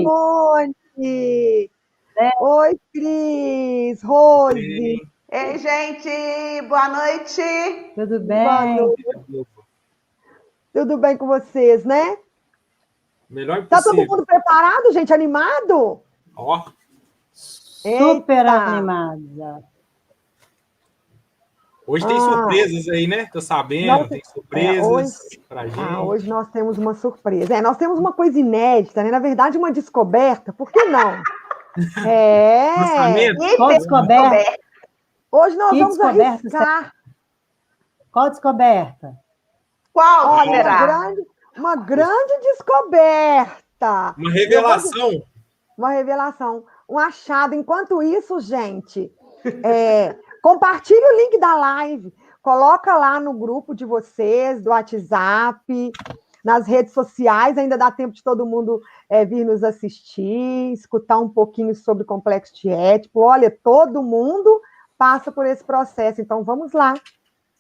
Simone! Oi, Cris, Rose. Ei, gente, boa noite. Tudo bem? Boa noite. Tudo bem com vocês, né? Melhor Tá possível. todo mundo preparado, gente? Animado? Ó. Super Eita. animada. Hoje tem surpresas aí, né? Tô sabendo, Não, tem surpresas hoje, pra gente. hoje nós temos uma surpresa. Nós temos uma coisa inédita, né? Na verdade, uma descoberta. Por que não? Lançamento? Qual descoberta? Hoje nós Que vamos descoberta, arriscar. Qual descoberta? Qual Olha, será? uma grande descoberta. Uma revelação. Uma revelação. Um achado. Enquanto isso, gente, compartilhe o link da live. Coloca lá no grupo de vocês, do WhatsApp, nas redes sociais. Ainda dá tempo de todo mundo vir nos assistir, escutar um pouquinho sobre complexo de Édipo. Olha, todo mundo passa por esse processo. Então, vamos lá.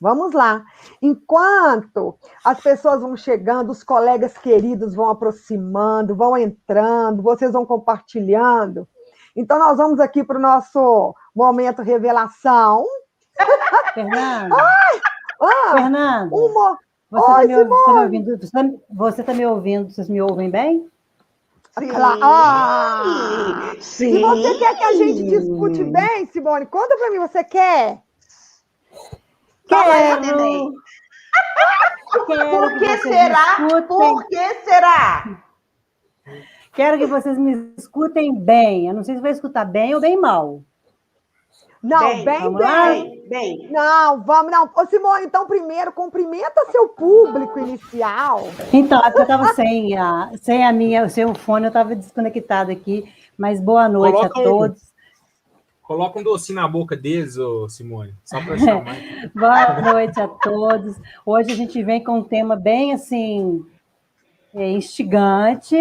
Vamos lá. Enquanto as pessoas vão chegando, os colegas queridos vão aproximando, vão entrando, vocês vão compartilhando. Então, nós vamos aqui para o nosso momento revelação. Fernanda, Oi, Simone. Você está me ouvindo? Vocês me ouvem bem? Sim. Se você quer que a gente discute bem, Simone, conta para mim, você quer? Quero. Por que será? Por que será? Quero que vocês me escutem bem. Eu não sei se vai escutar bem ou bem mal. Não, bem. Não, vamos, não. Ô, Simone, então primeiro, cumprimenta seu público inicial. Então, eu estava sem o fone, eu estava desconectada aqui, mas boa noite a todos. Coloca um docinho na boca deles, ô Simone, só para chamar. Boa noite a todos. Hoje a gente vem com um tema bem, assim, instigante,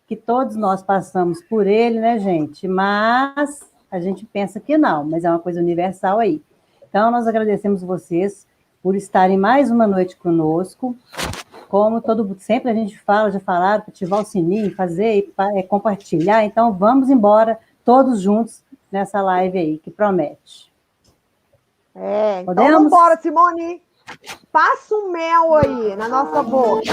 que todos nós passamos por ele, né, gente? Mas a gente pensa que não, mas é uma coisa universal aí. Então, nós agradecemos vocês por estarem mais uma noite conosco. Como sempre a gente fala, já falaram, ativar o sininho, fazer, compartilhar. Então, vamos embora, todos juntos, nessa live aí, que promete. Então vamos embora, Simone. Passa um mel aí na nossa boca.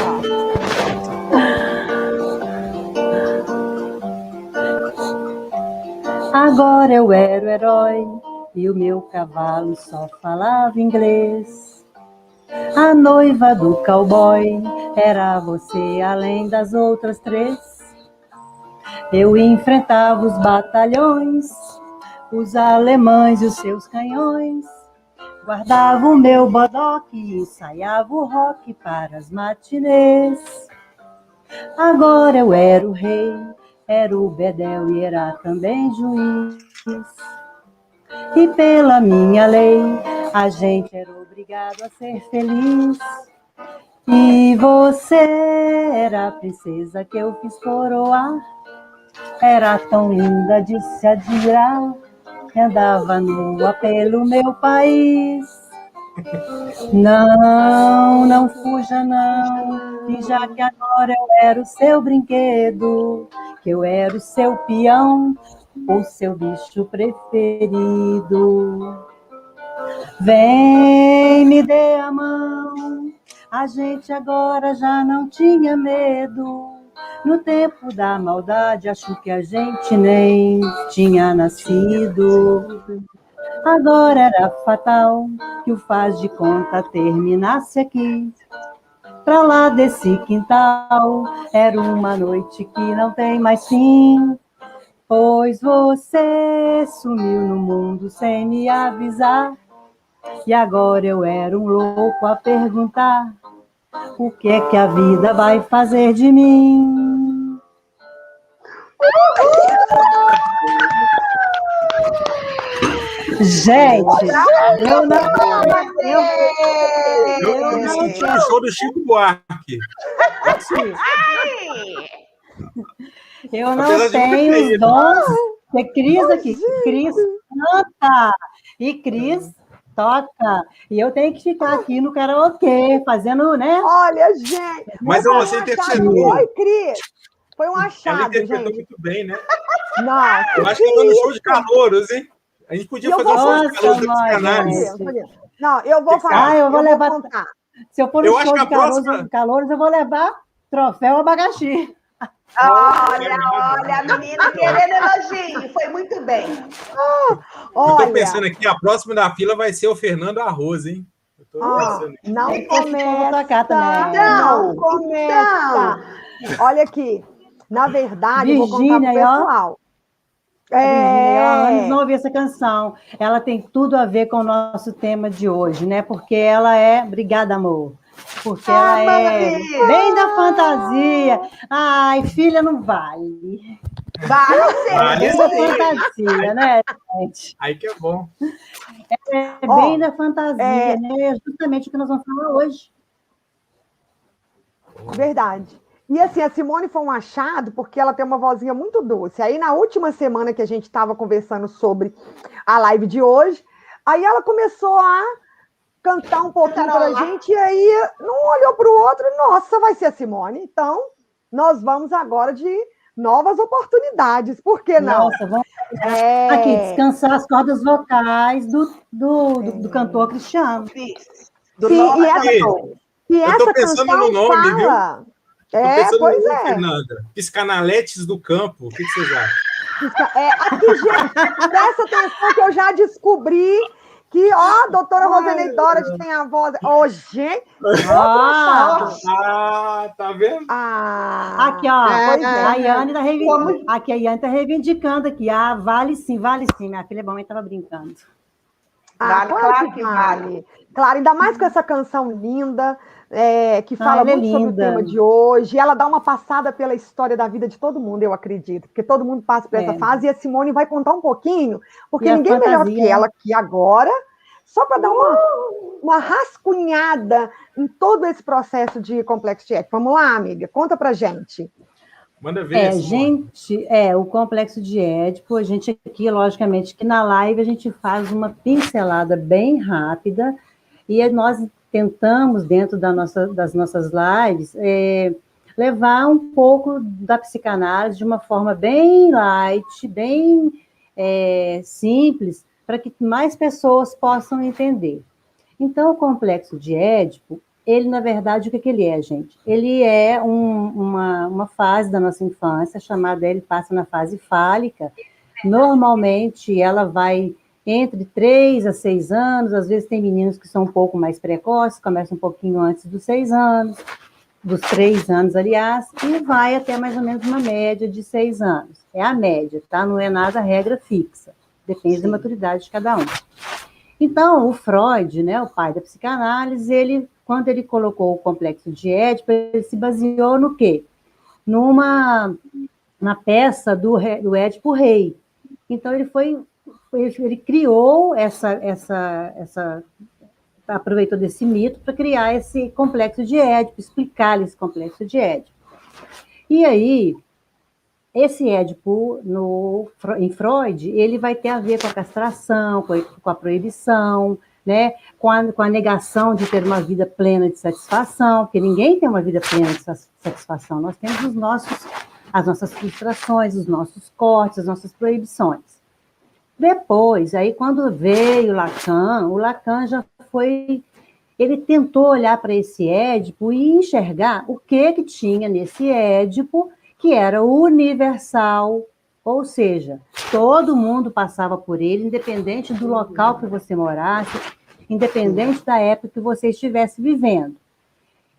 Agora eu era o herói e o meu cavalo só falava inglês. A noiva do cowboy era você, além das outras três. Eu enfrentava os batalhões, os alemães e os seus canhões. Guardava o meu bodoque e ensaiava o rock para as matinês. Agora eu era o rei, era o bedel e era também juiz. E pela minha lei, a gente era obrigado a ser feliz. E você era a princesa que eu fiz coroar. Era tão linda de se admirar, que andava nua pelo meu país. Não fuja não, e já que agora eu era o seu brinquedo, que eu era o seu peão, o seu bicho preferido. Vem, me dê a mão, a gente agora já não tinha medo. No tempo da maldade, acho que a gente nem tinha nascido. Agora era fatal que o faz de conta terminasse aqui. Pra lá desse quintal, era uma noite que não tem mais fim. Pois você sumiu no mundo sem me avisar. E agora eu era um louco a perguntar: o que é que a vida vai fazer de mim? Gente, eu me senti no show do Chico Buarque. Eu não tenho os dons. É Cris aqui. Cris canta. E Cris toca. E eu tenho que ficar aqui no karaokê, fazendo, né? Olha, gente. Mas você interpretou. Oi, Cris. Foi um Ela achado, interpretou gente. muito bem, né? Não, Eu acho que ela no show de calouros, hein? A gente podia fazer um show de calouros da psicanálise. Não, eu vou falar. eu vou levar. Contar. Se eu for no Eu acho show que a de próxima- calouros, eu vou levar troféu abacaxi. Olha, a menina querendo elogio. Foi muito bem. Eu tô pensando aqui, a próxima da fila vai ser o Fernando Arroz, hein? Eu tô pensando aqui. Não Tem que ter esse show pra tocar começa. também. Não começa. Olha aqui. Na verdade, eu vou contar pro Virgínia, ó. pessoal. Virgínia, há anos não ouvi essa canção. Ela tem tudo a ver com o nosso tema de hoje, né? Porque ela é... Obrigada, amor. Porque ela é bem da fantasia. Ai, filha, não vale. Vale ser. Bem da fantasia, né, gente? Aí que é bom. É bem da fantasia, né? É justamente o que nós vamos falar hoje. Verdade. E assim, a Simone foi um achado porque ela tem uma vozinha muito doce. Aí, na última semana que a gente estava conversando sobre a live de hoje, aí ela começou a cantar um pouquinho para a gente, e aí um olhou para o outro, nossa, vai ser a Simone. Então, nós vamos agora de novas oportunidades. Por que não? Nossa, vamos aqui descansar as cordas vocais do cantor Cristiano. Do Sim, nosso e Eu tô essa pensando canção no nome, viu? fala... Eu tô pensando pois no nome, é. Fernanda. Psicanaletes do Campo. O que vocês acham? Aqui, gente, presta atenção que eu já descobri que, ó, a doutora Rosenei Dorothy tem a voz... Ô, gente! Tá vendo? Aqui, ó. Pois é. A Yane tá reivindicando. Aqui, a Yane tá reivindicando aqui. Ah, vale sim. Minha filha, bom, tava brincando. Vale, claro que vale. Claro, ainda mais com essa canção linda, que fala ela é muito sobre o linda. tema de hoje. Ela dá uma passada pela história da vida de todo mundo, eu acredito. Porque todo mundo passa por essa fase e a Simone vai contar um pouquinho, porque E a ninguém melhor fantasia, que ela aqui agora, só para dar uma rascunhada em todo esse processo de complexo de Édipo. Vamos lá, amiga, conta pra gente. Manda ver, Simone. Gente, o complexo de Édipo, a gente aqui, logicamente, que na live a gente faz uma pincelada bem rápida e nós tentamos, dentro das nossas lives, levar um pouco da psicanálise de uma forma bem light, bem simples, para que mais pessoas possam entender. Então, o complexo de Édipo, ele, na verdade, o que ele é, gente? Ele é uma fase da nossa infância, ele passa na fase fálica. Normalmente, ela vai entre 3 a 6 anos, às vezes tem meninos que são um pouco mais precoces, começam um pouquinho antes dos 6 anos, dos 3 anos, aliás, e vai até mais ou menos uma média de 6 anos. É a média, tá? Não é nada regra fixa, depende da maturidade de cada um. Então, o Freud, né, o pai da psicanálise, quando ele colocou o complexo de Édipo, ele se baseou no quê? Na peça do Édipo Rei. Então, ele criou aproveitou desse mito para criar esse complexo de Édipo, explicar esse complexo de Édipo. E aí, esse Édipo, em Freud, ele vai ter a ver com a castração, com a proibição, né? com a negação de ter uma vida plena de satisfação, porque ninguém tem uma vida plena de satisfação, nós temos as nossas frustrações, os nossos cortes, as nossas proibições. Depois, aí quando veio o Lacan já foi... Ele tentou olhar para esse Édipo e enxergar o que tinha nesse Édipo que era universal, ou seja, todo mundo passava por ele, independente do local que você morasse, independente da época que você estivesse vivendo.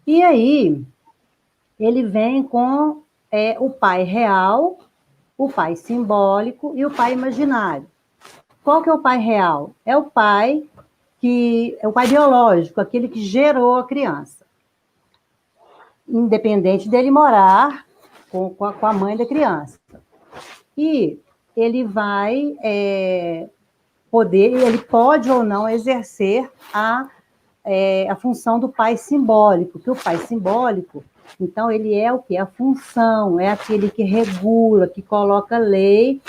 E aí, ele vem com o pai real, o pai simbólico e o pai imaginário. Qual que é o pai real? É o pai biológico, aquele que gerou a criança. Independente dele morar com a mãe da criança. E ele vai ele pode ou não exercer a função do pai simbólico, que o pai simbólico, então, ele é o quê? A função, é aquele que regula, que coloca lei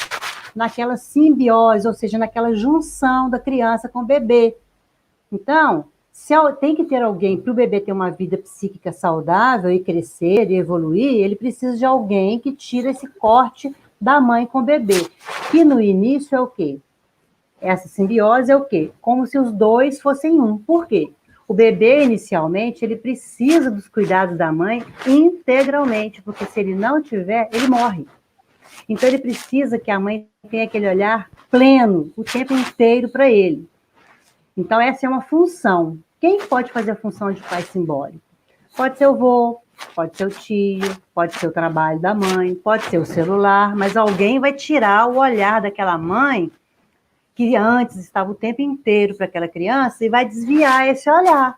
naquela simbiose, ou seja, naquela junção da criança com o bebê. Então, Tem que ter alguém, para o bebê ter uma vida psíquica saudável e crescer e evoluir, ele precisa de alguém que tire esse corte da mãe com o bebê. Que no início é o quê? Essa simbiose é o quê? Como se os dois fossem um. Por quê? O bebê, inicialmente, ele precisa dos cuidados da mãe integralmente, porque se ele não tiver, ele morre. Então, ele precisa que a mãe tenha aquele olhar pleno, o tempo inteiro para ele. Então, essa é uma função. Quem pode fazer a função de pai simbólico? Pode ser o vô, pode ser o tio, pode ser o trabalho da mãe, pode ser o celular, mas alguém vai tirar o olhar daquela mãe que antes estava o tempo inteiro para aquela criança e vai desviar esse olhar,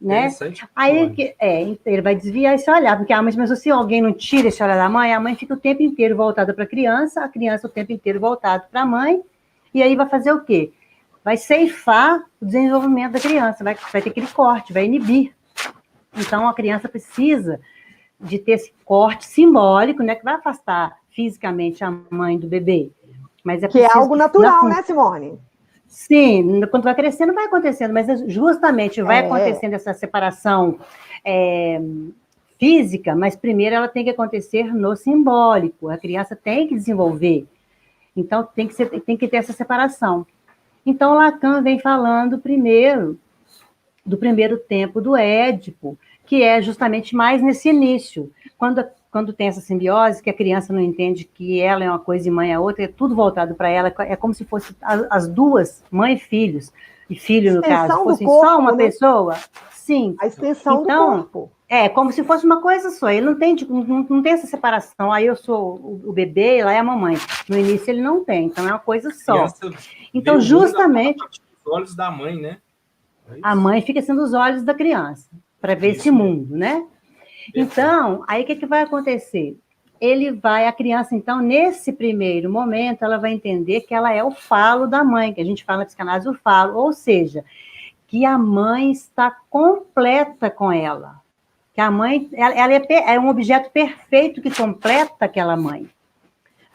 né? Aí ele vai desviar esse olhar, porque a mãe pensou, se alguém não tira esse olhar da mãe, a mãe fica o tempo inteiro voltada para a criança o tempo inteiro voltado para a mãe, e aí vai fazer o quê? Vai ceifar o desenvolvimento da criança, vai ter aquele corte, vai inibir. Então, a criança precisa de ter esse corte simbólico, né, que vai afastar fisicamente a mãe do bebê. Mas que é algo natural, né, Simone? Sim, quando vai crescendo, vai acontecendo, mas justamente vai acontecendo essa separação física, mas primeiro ela tem que acontecer no simbólico, a criança tem que desenvolver, então tem que ter essa separação. Então, Lacan vem falando primeiro do primeiro tempo do Édipo, que é justamente mais nesse início, quando tem essa simbiose, que a criança não entende que ela é uma coisa e mãe é outra, é tudo voltado para ela, é como se fosse as duas, mãe e filhos, e filho, no caso, fossem só uma pessoa. Sim. A extensão do corpo. É, como se fosse uma coisa só, ele não tem essa separação, aí eu sou o bebê e lá é a mamãe. No início ele não tem, então é uma coisa só. Então, justamente... Os olhos da mãe, né? A mãe fica sendo os olhos da criança, para ver esse mundo, né? Então, aí o que vai acontecer? A criança, então, nesse primeiro momento, ela vai entender que ela é o falo da mãe, que a gente fala na psicanálise o falo, ou seja, que a mãe está completa com ela. Que a mãe, ela é um objeto perfeito que completa aquela mãe.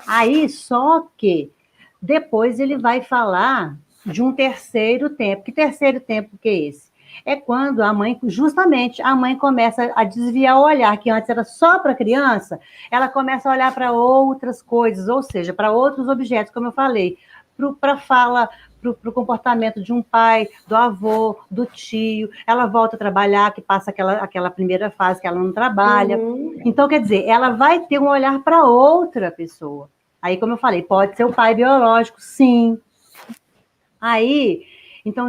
Aí, só que, depois ele vai falar de um terceiro tempo. Que terceiro tempo que é esse? É quando a mãe começa a desviar o olhar, que antes era só para a criança, ela começa a olhar para outras coisas, ou seja, para outros objetos, como eu falei, para a fala, para o comportamento de um pai, do avô, do tio, ela volta a trabalhar, que passa aquela primeira fase que ela não trabalha. Então, quer dizer, ela vai ter um olhar para outra pessoa. Aí, como eu falei, pode ser o pai biológico, sim. Aí... Então,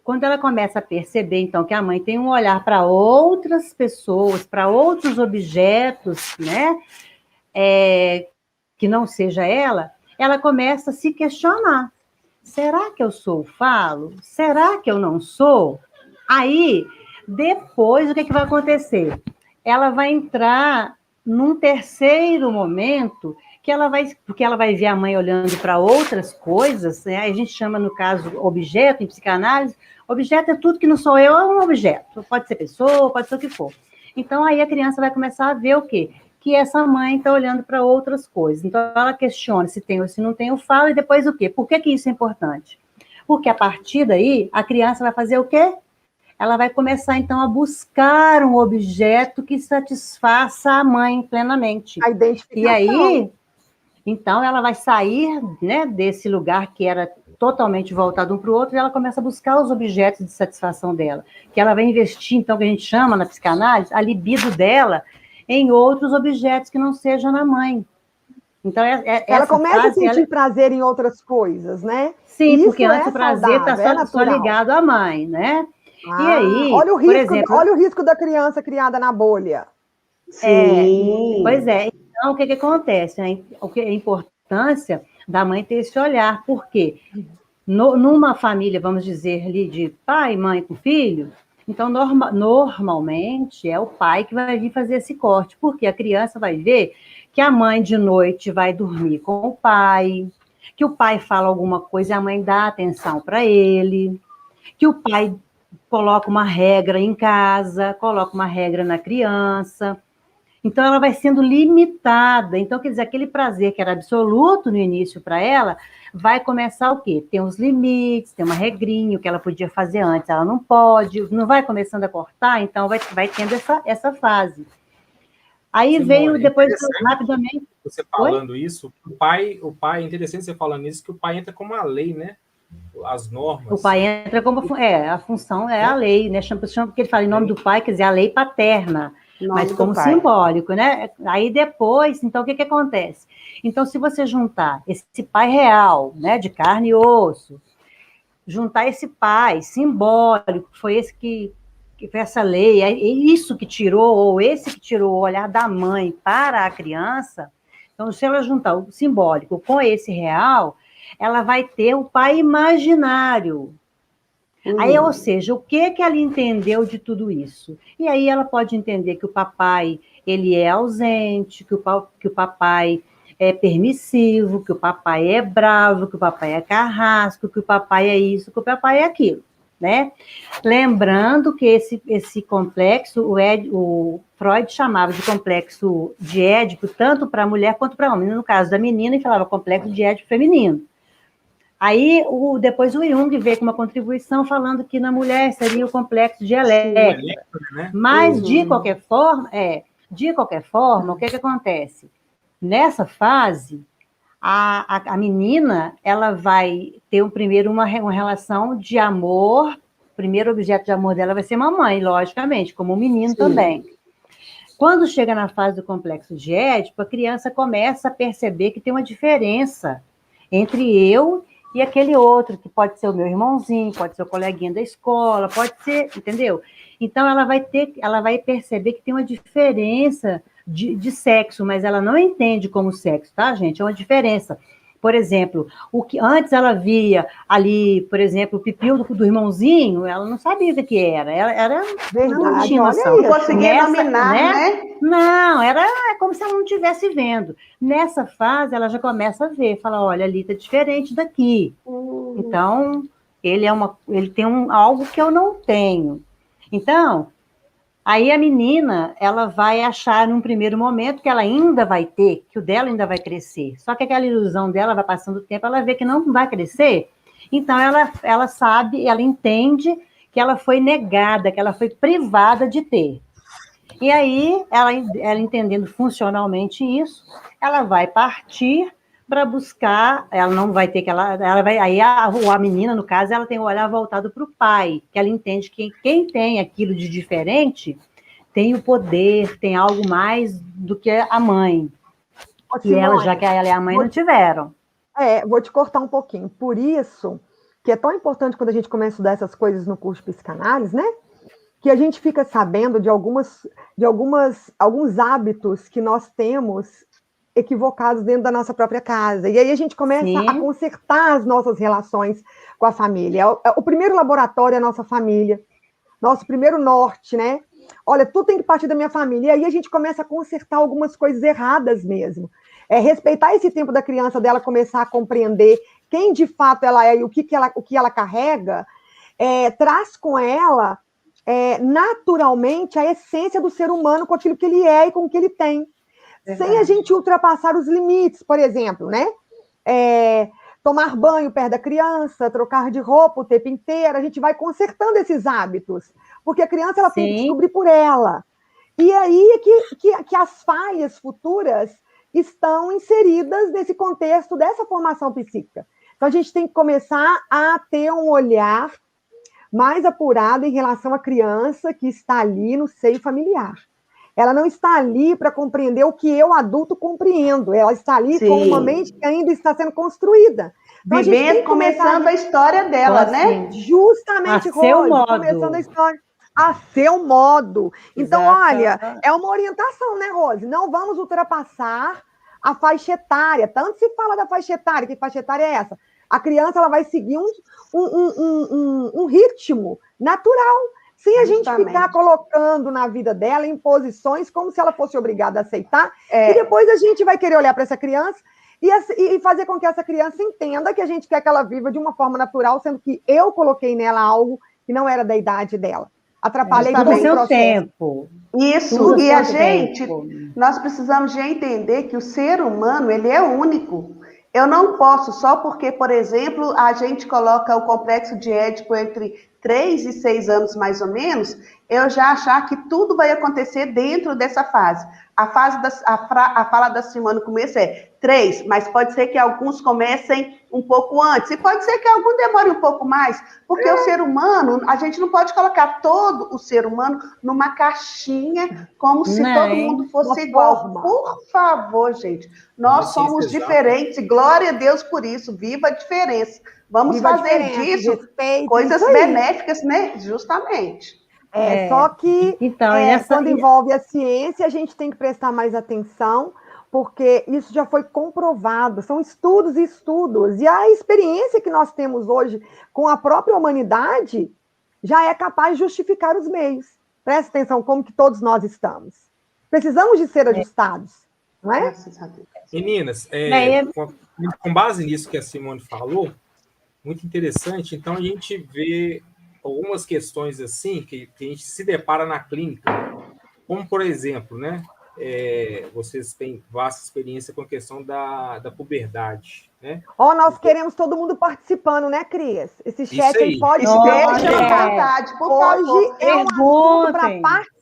quando ela começa a perceber, então, que a mãe tem um olhar para outras pessoas, para outros objetos, né, que não seja ela começa a se questionar. Será que eu sou o falo? Será que eu não sou? Aí, depois, o que vai acontecer? Ela vai entrar num terceiro momento porque ela vai ver a mãe olhando para outras coisas, né? A gente chama, no caso, objeto, em psicanálise, objeto é tudo que não sou eu, é um objeto, pode ser pessoa, pode ser o que for. Então, aí a criança vai começar a ver o quê? Que essa mãe está olhando para outras coisas. Então, ela questiona se tem ou se não tem o falo, e depois o quê? Por que isso é importante? Porque, a partir daí, a criança vai fazer o quê? Ela vai começar, então, a buscar um objeto que satisfaça a mãe plenamente. A identificação. E aí... Então, ela vai sair, né, desse lugar que era totalmente voltado um para o outro, e ela começa a buscar os objetos de satisfação dela. Que ela vai investir, então, que a gente chama na psicanálise, a libido dela em outros objetos que não sejam na mãe. Então, ela começa a sentir prazer em outras coisas, né? Sim, porque antes o prazer está só ligado à mãe, né? E aí, olha o risco, por exemplo... Olha o risco da criança criada na bolha. Sim. Pois é. Então, o que acontece? A importância da mãe ter esse olhar. Por quê? Numa família, vamos dizer, ali de pai, mãe com filho, então, normalmente, é o pai que vai vir fazer esse corte, porque a criança vai ver que a mãe, de noite, vai dormir com o pai, que o pai fala alguma coisa e a mãe dá atenção para ele, que o pai coloca uma regra em casa, coloca uma regra na criança. Então, ela vai sendo limitada. Então, quer dizer, aquele prazer que era absoluto no início para ela, vai começar o quê? Tem uns limites, tem uma regrinha, o que ela podia fazer antes, ela não pode, não vai começando a cortar, então vai tendo essa fase. Aí veio depois, rapidamente... Você falando isso, o pai, é interessante você falando isso, que o pai entra como a lei, né? As normas. O pai entra como... a função é a lei, né? Porque ele fala em nome do pai, quer dizer, a lei paterna, mas como simbólico, né? Aí depois, então, o que acontece? Então, se você juntar esse pai real, né, de carne e osso, juntar esse pai simbólico, que foi esse que foi essa lei, é isso que tirou, ou esse que tirou o olhar da mãe para a criança, então, se ela juntar o simbólico com esse real, ela vai ter o pai imaginário. Aí, ou seja, o que ela entendeu de tudo isso? E aí ela pode entender que o papai, ele é ausente, que o papai é permissivo, que o papai é bravo, que o papai é carrasco, que o papai é isso, que o papai é aquilo, né? Lembrando que esse complexo, o Freud chamava de complexo de Édipo, tanto para mulher quanto para homem. No caso da menina, ele falava complexo de Édipo feminino. Aí, depois o Jung veio com uma contribuição falando que na mulher seria o complexo de Electra. Né? Mas, de qualquer forma, o que acontece? Nessa fase, a menina, ela vai ter uma relação de amor, o primeiro objeto de amor dela vai ser mamãe, logicamente, como o menino também. Quando chega na fase do complexo de Édipo, a criança começa a perceber que tem uma diferença entre eu e aquele outro, que pode ser o meu irmãozinho, pode ser o coleguinha da escola, pode ser, entendeu? Então, ela vai perceber que tem uma diferença de sexo, mas ela não entende como sexo, tá, gente? É uma diferença. Por exemplo, o que antes ela via ali, por exemplo, o pipiu do irmãozinho, ela não sabia o que era. Ela não tinha noção. Não conseguia dominar, né? Não, era como se ela não estivesse vendo. Nessa fase, ela já começa a ver, fala, olha, ali está diferente daqui. Então, ele tem algo que eu não tenho. Então, aí a menina, ela vai achar num primeiro momento que ela ainda vai ter, que o dela ainda vai crescer. Só que aquela ilusão dela vai passando o tempo, ela vê que não vai crescer. Então, ela sabe, ela entende que ela foi negada, que ela foi privada de ter. E aí, ela entendendo funcionalmente isso, ela vai partir para buscar, ela não vai ter que ela vai, aí a menina, no caso, ela tem o olhar voltado para o pai, que ela entende que quem tem aquilo de diferente tem o poder, tem algo mais do que a mãe. E ela, já que ela e a mãe não tiveram. Vou te cortar um pouquinho. Por isso que é tão importante quando a gente começa a estudar essas coisas no curso de psicanálise, né? Que a gente fica sabendo de alguns hábitos que nós temos equivocados dentro da nossa própria casa. E aí a gente começa a consertar as nossas relações com a família. O primeiro laboratório é a nossa família, nosso primeiro norte, né? Olha, tudo tem que partir da minha família. E aí a gente começa a consertar algumas coisas erradas mesmo. Respeitar esse tempo da criança, dela começar a compreender quem de fato ela é e o que ela carrega, traz com ela naturalmente a essência do ser humano com aquilo que ele é e com o que ele tem. Sem a gente ultrapassar os limites, por exemplo, né? Tomar banho perto da criança, trocar de roupa o tempo inteiro, a gente vai consertando esses hábitos, porque a criança ela tem que descobrir por ela. E aí é que as falhas futuras estão inseridas nesse contexto dessa formação psíquica. Então, a gente tem que começar a ter um olhar mais apurado em relação à criança que está ali no seio familiar. Ela não está ali para compreender o que eu, adulto, compreendo. Ela está ali com uma mente que ainda está sendo construída. Então, começando a história dela, né? Justamente, Rose, começando a história. A seu modo. Então, olha, é uma orientação, né, Rose? Não vamos ultrapassar a faixa etária. Tanto se fala da faixa etária, que faixa etária é essa? A criança ela vai seguir um ritmo natural, sem a gente ficar colocando na vida dela imposições como se ela fosse obrigada a aceitar. E depois a gente vai querer olhar para essa criança e fazer com que essa criança entenda que a gente quer que ela viva de uma forma natural, sendo que eu coloquei nela algo que não era da idade dela. atrapalhei tudo todo o seu processo. tempo. Isso, Tudo e a seu gente, tempo. nós precisamos de entender que o ser humano, ele é único. Eu não posso, só porque, por exemplo, a gente coloca o complexo de Édipo entre 3 e 6 anos, mais ou menos, eu já achar que tudo vai acontecer dentro dessa fase. A fala da Simone no começo é 3, mas pode ser que alguns comecem um pouco antes, e pode ser que algum demore um pouco mais, porque o ser humano, a gente não pode colocar todo o ser humano numa caixinha, como se todo mundo fosse igual. Por favor, gente, nós somos diferentes, glória a Deus por isso, viva a diferença. Vamos fazer disso respeito, coisas benéficas, né? Justamente. Só que então, quando envolve a ciência, a gente tem que prestar mais atenção, porque isso já foi comprovado, são estudos e estudos, e a experiência que nós temos hoje com a própria humanidade já é capaz de justificar os meios. Presta atenção como que todos nós estamos. Precisamos de ser ajustados, não é? Meninas, com base nisso que a Simone falou, muito interessante, então a gente vê algumas questões assim que a gente se depara na clínica, como, por exemplo, né, vocês têm vasta experiência com a questão da puberdade, né? Nós queremos todo mundo participando, né, Cris? Esse chat aí pode... Esteja à vontade, por favor. Hoje é um assunto para participar.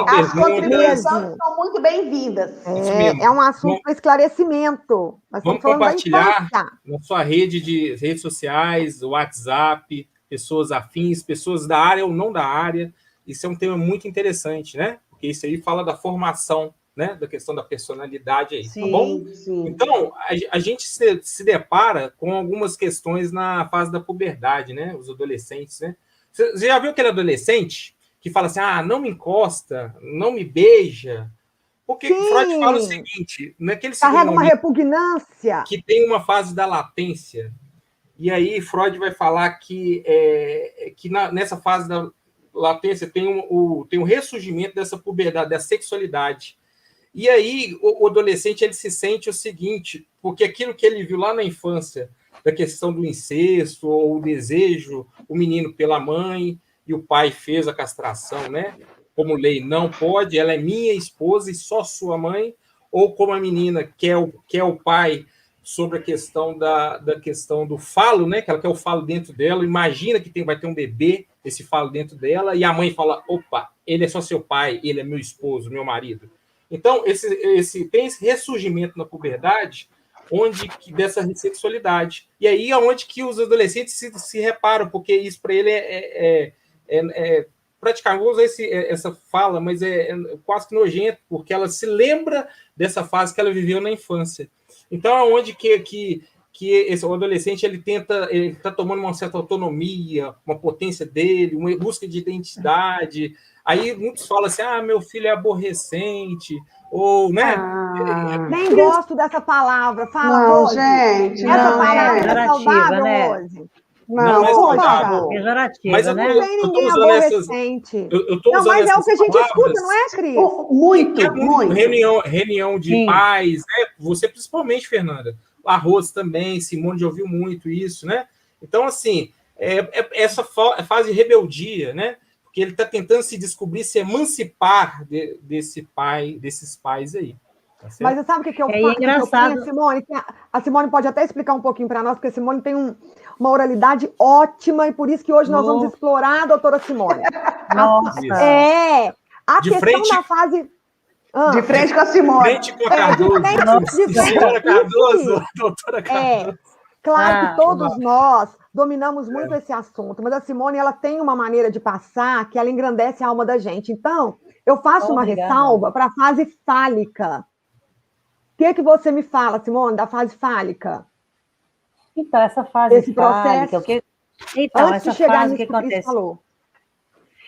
As contribuições são muito bem-vindas. É um assunto para esclarecimento. Vamos compartilhar na sua rede de redes sociais, WhatsApp, pessoas afins, pessoas da área ou não da área. Isso é um tema muito interessante, né? Porque isso aí fala da formação, né? Da questão da personalidade aí, sim, tá bom? Sim. Então, a gente se depara com algumas questões na fase da puberdade, né? Os adolescentes, né? Você já viu aquele adolescente que fala assim, não me encosta, não me beija? Porque Freud fala o seguinte, naquele carrega uma repugnância. Que tem uma fase da latência. E aí Freud vai falar que nessa fase da latência tem um ressurgimento dessa puberdade, da sexualidade. E aí o adolescente ele se sente o seguinte, porque aquilo que ele viu lá na infância, da questão do incesto, ou o desejo, o menino pela mãe, e o pai fez a castração, né? Como lei não pode, ela é minha esposa e só sua mãe, ou como a menina quer o pai sobre a questão da questão do falo, né? Que ela quer o falo dentro dela, imagina que vai ter um bebê, esse falo dentro dela, e a mãe fala, opa, ele é só seu pai, ele é meu esposo, meu marido. Então, tem esse ressurgimento na puberdade, dessa sexualidade. E aí é onde que os adolescentes se reparam, porque isso para ele praticamente, vou usar essa fala, mas é quase que nojento, porque ela se lembra dessa fase que ela viveu na infância. Então, é onde que o adolescente ele está tomando uma certa autonomia, uma potência dele, uma busca de identidade. Aí muitos falam assim, meu filho é aborrecente, ou, né? Nem gosto dessa palavra. Fala, não, Rose. gente. Essa palavra é saudável, né? Rose? Não é saudável. Mas não tem ninguém aborrecente. Eu tô usando mas é o que a gente palavras, escuta, não é, Cris? Muito. Reunião de pais, né? Você principalmente, Fernanda. A Rose também, Simone já ouviu muito isso, né? Então, assim, essa fase de rebeldia, né? Porque ele está tentando se descobrir, se emancipar desses pais aí. Tá certo? Mas você sabe o que eu faço? Engraçado. Simone? A Simone pode até explicar um pouquinho para nós, porque a Simone tem uma oralidade ótima, e por isso que hoje nós vamos explorar a doutora Simone. Nossa! A questão da fase... De frente com a Simone. De frente com a Cardoso. Senhora Cardoso, doutora Cardoso. Claro que todos nós dominamos muito esse assunto, mas a Simone ela tem uma maneira de passar que ela engrandece a alma da gente. Então, eu faço uma ressalva para a fase fálica. O que você me fala, Simone, da fase fálica? Então, essa fase esse fálica... processo, então, antes essa de chegar fase, nisso o que acontece? Falou.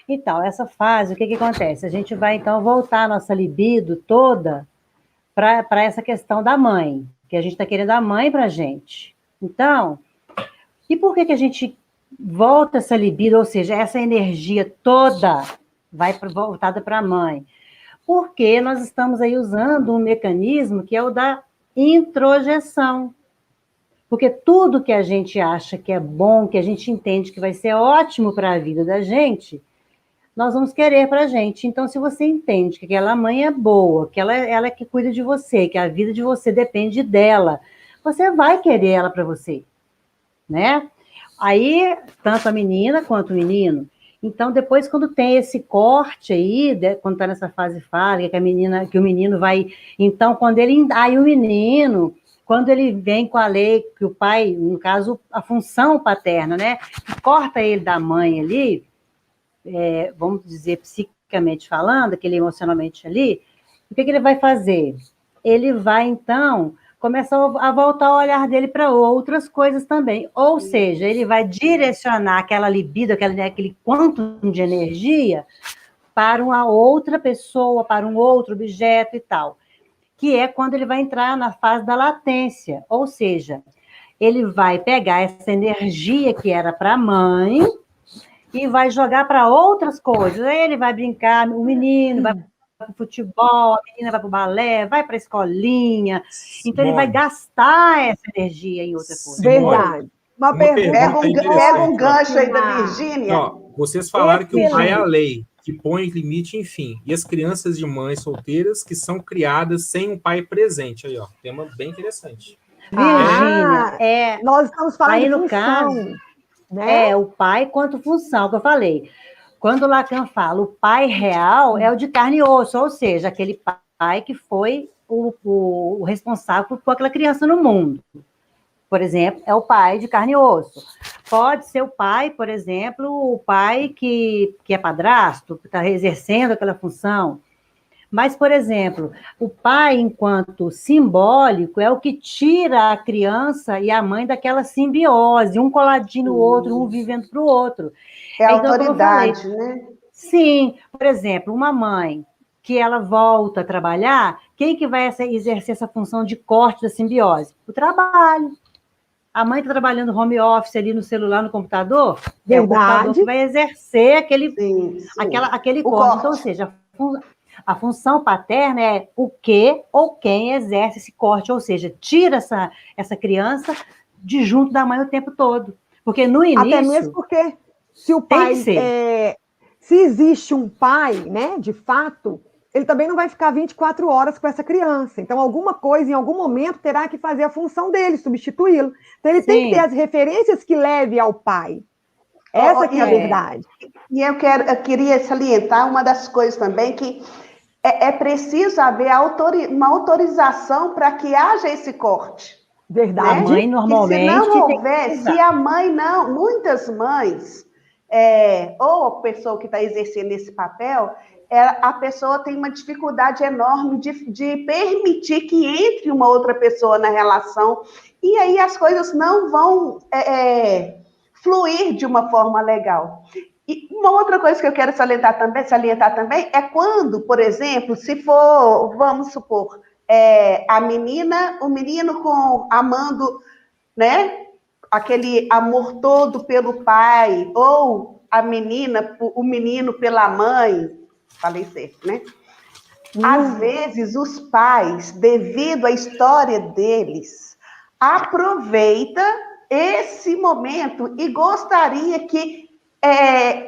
Então, essa fase, o que acontece? A gente vai, então, voltar a nossa libido toda para essa questão da mãe, que a gente está querendo a mãe para a gente. Então, e por que a gente volta essa libido, ou seja, essa energia toda vai voltada para a mãe? Porque nós estamos aí usando um mecanismo que é o da introjeção. Porque tudo que a gente acha que é bom, que a gente entende que vai ser ótimo para a vida da gente, nós vamos querer para a gente. Então, se você entende que aquela mãe é boa, que ela é que cuida de você, que a vida de você depende dela, você vai querer ela para você, né? Aí, tanto a menina quanto o menino. Então, depois, quando tem esse corte aí, quando está nessa fase fálica, que o menino vai... Então, aí o menino, quando ele vem com a lei, que o pai, no caso, a função paterna, né? Que corta ele da mãe ali, vamos dizer, psiquicamente falando, aquele emocionalmente ali, o que ele vai fazer? Ele vai, então, começar a voltar o olhar dele para outras coisas também. Ou seja, ele vai direcionar aquela libido, aquele quantum de energia para uma outra pessoa, para um outro objeto e tal. Que é quando ele vai entrar na fase da latência. Ou seja, ele vai pegar essa energia que era para a mãe e vai jogar para outras coisas. Aí ele vai brincar, o menino vai para o futebol, a menina vai para o balé, vai para a escolinha. Então, ele vai gastar essa energia em outra coisa. Verdade. Uma pergunta pega um gancho aí da Virgínia. Vocês falaram que o pai é a lei, que põe limite e fim. E as crianças de mães solteiras que são criadas sem um pai presente. Aí, ó, tema bem interessante. Virgínia, nós estamos falando aí, de no função, caso, né? O pai quanto função, que eu falei. Quando Lacan fala, o pai real é o de carne e osso, ou seja, aquele pai que foi o responsável por pôr aquela criança no mundo. Por exemplo, é o pai de carne e osso. Pode ser o pai, por exemplo, o pai que é padrasto, que está exercendo aquela função. Mas, por exemplo, o pai, enquanto simbólico, é o que tira a criança e a mãe daquela simbiose, um coladinho no outro, um vivendo para o outro. É a autoridade, né? Sim, por exemplo, uma mãe que ela volta a trabalhar, quem que vai exercer essa função de corte da simbiose? O trabalho. A mãe está trabalhando home office ali no celular, no computador, é o computador que vai exercer aquele corte. Então, ou seja, a função paterna é o que ou quem exerce esse corte, ou seja, tira essa criança de junto da mãe o tempo todo. Porque no início... Até mesmo porque se o pai... se existe um pai, né, de fato, ele também não vai ficar 24 horas com essa criança. Então, alguma coisa, em algum momento, terá que fazer a função dele, substituí-lo. Então, ele tem que ter as referências que leve ao pai. Essa que é a verdade. E eu queria salientar uma das coisas também, que é preciso haver uma autorização para que haja esse corte. Verdade. A mãe, normalmente... E se não houver, se a mãe não... Muitas mães, ou a pessoa que está exercendo esse papel... a pessoa tem uma dificuldade enorme de permitir que entre uma outra pessoa na relação, e aí as coisas não vão fluir de uma forma legal. E uma outra coisa que eu quero salientar também é quando, por exemplo, se for, vamos supor, o menino amando, né, aquele amor todo pelo pai, ou a menina, o menino pela mãe, falei certo, né? Às vezes, os pais, devido à história deles, aproveita esse momento e gostaria que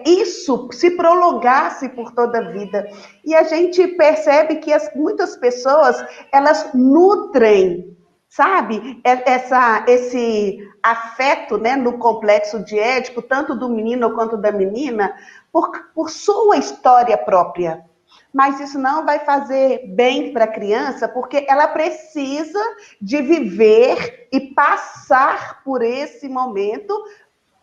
isso se prolongasse por toda a vida. E a gente percebe que muitas pessoas, elas nutrem, sabe, esse afeto, né, no complexo de Édipo, tanto do menino quanto da menina, por sua história própria. Mas isso não vai fazer bem para a criança, porque ela precisa de viver e passar por esse momento,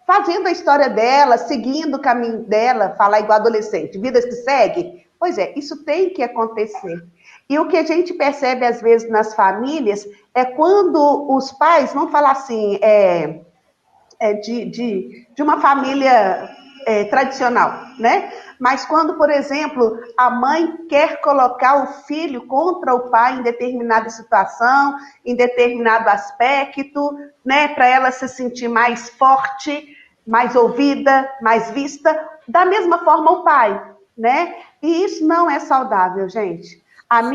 fazendo a história dela, seguindo o caminho dela, falar igual adolescente, vidas que segue. Pois é, isso tem que acontecer. E o que a gente percebe, às vezes, nas famílias, é quando os pais, vamos falar assim, de uma família tradicional, né? Mas quando, por exemplo, a mãe quer colocar o filho contra o pai em determinada situação, em determinado aspecto, né? Para ela se sentir mais forte, mais ouvida, mais vista, da mesma forma o pai, né? E isso não é saudável, gente.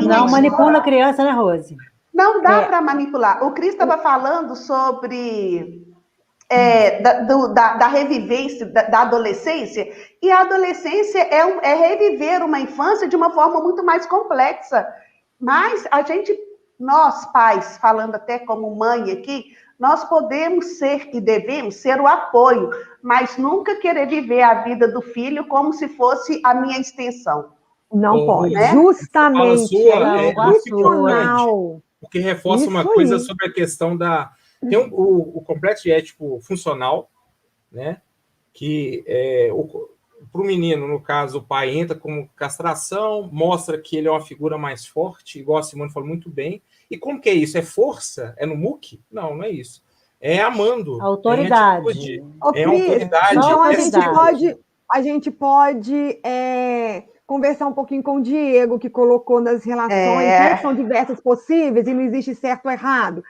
Não manipula a criança, né, Rose? Não dá para manipular. O Cris estava falando sobre da revivência da adolescência, e a adolescência é reviver uma infância de uma forma muito mais complexa. Mas nós pais, falando até como mãe aqui, nós podemos ser e devemos ser o apoio, mas nunca querer viver a vida do filho como se fosse a minha extensão. Não pode, né? Justamente. Funcional. Porque reforça uma coisa sobre a questão da... Tem o complexo ético funcional, né? Que para o menino, no caso, o pai entra como castração, mostra que ele é uma figura mais forte, igual a Simone falou muito bem. E como que é isso? É força? É no muque? Não, não é isso. É amando. Autoridade. É autoridade. Então, a gente pode conversar um pouquinho com o Diego, que colocou nas relações, né, que são diversas possíveis e não existe certo ou errado.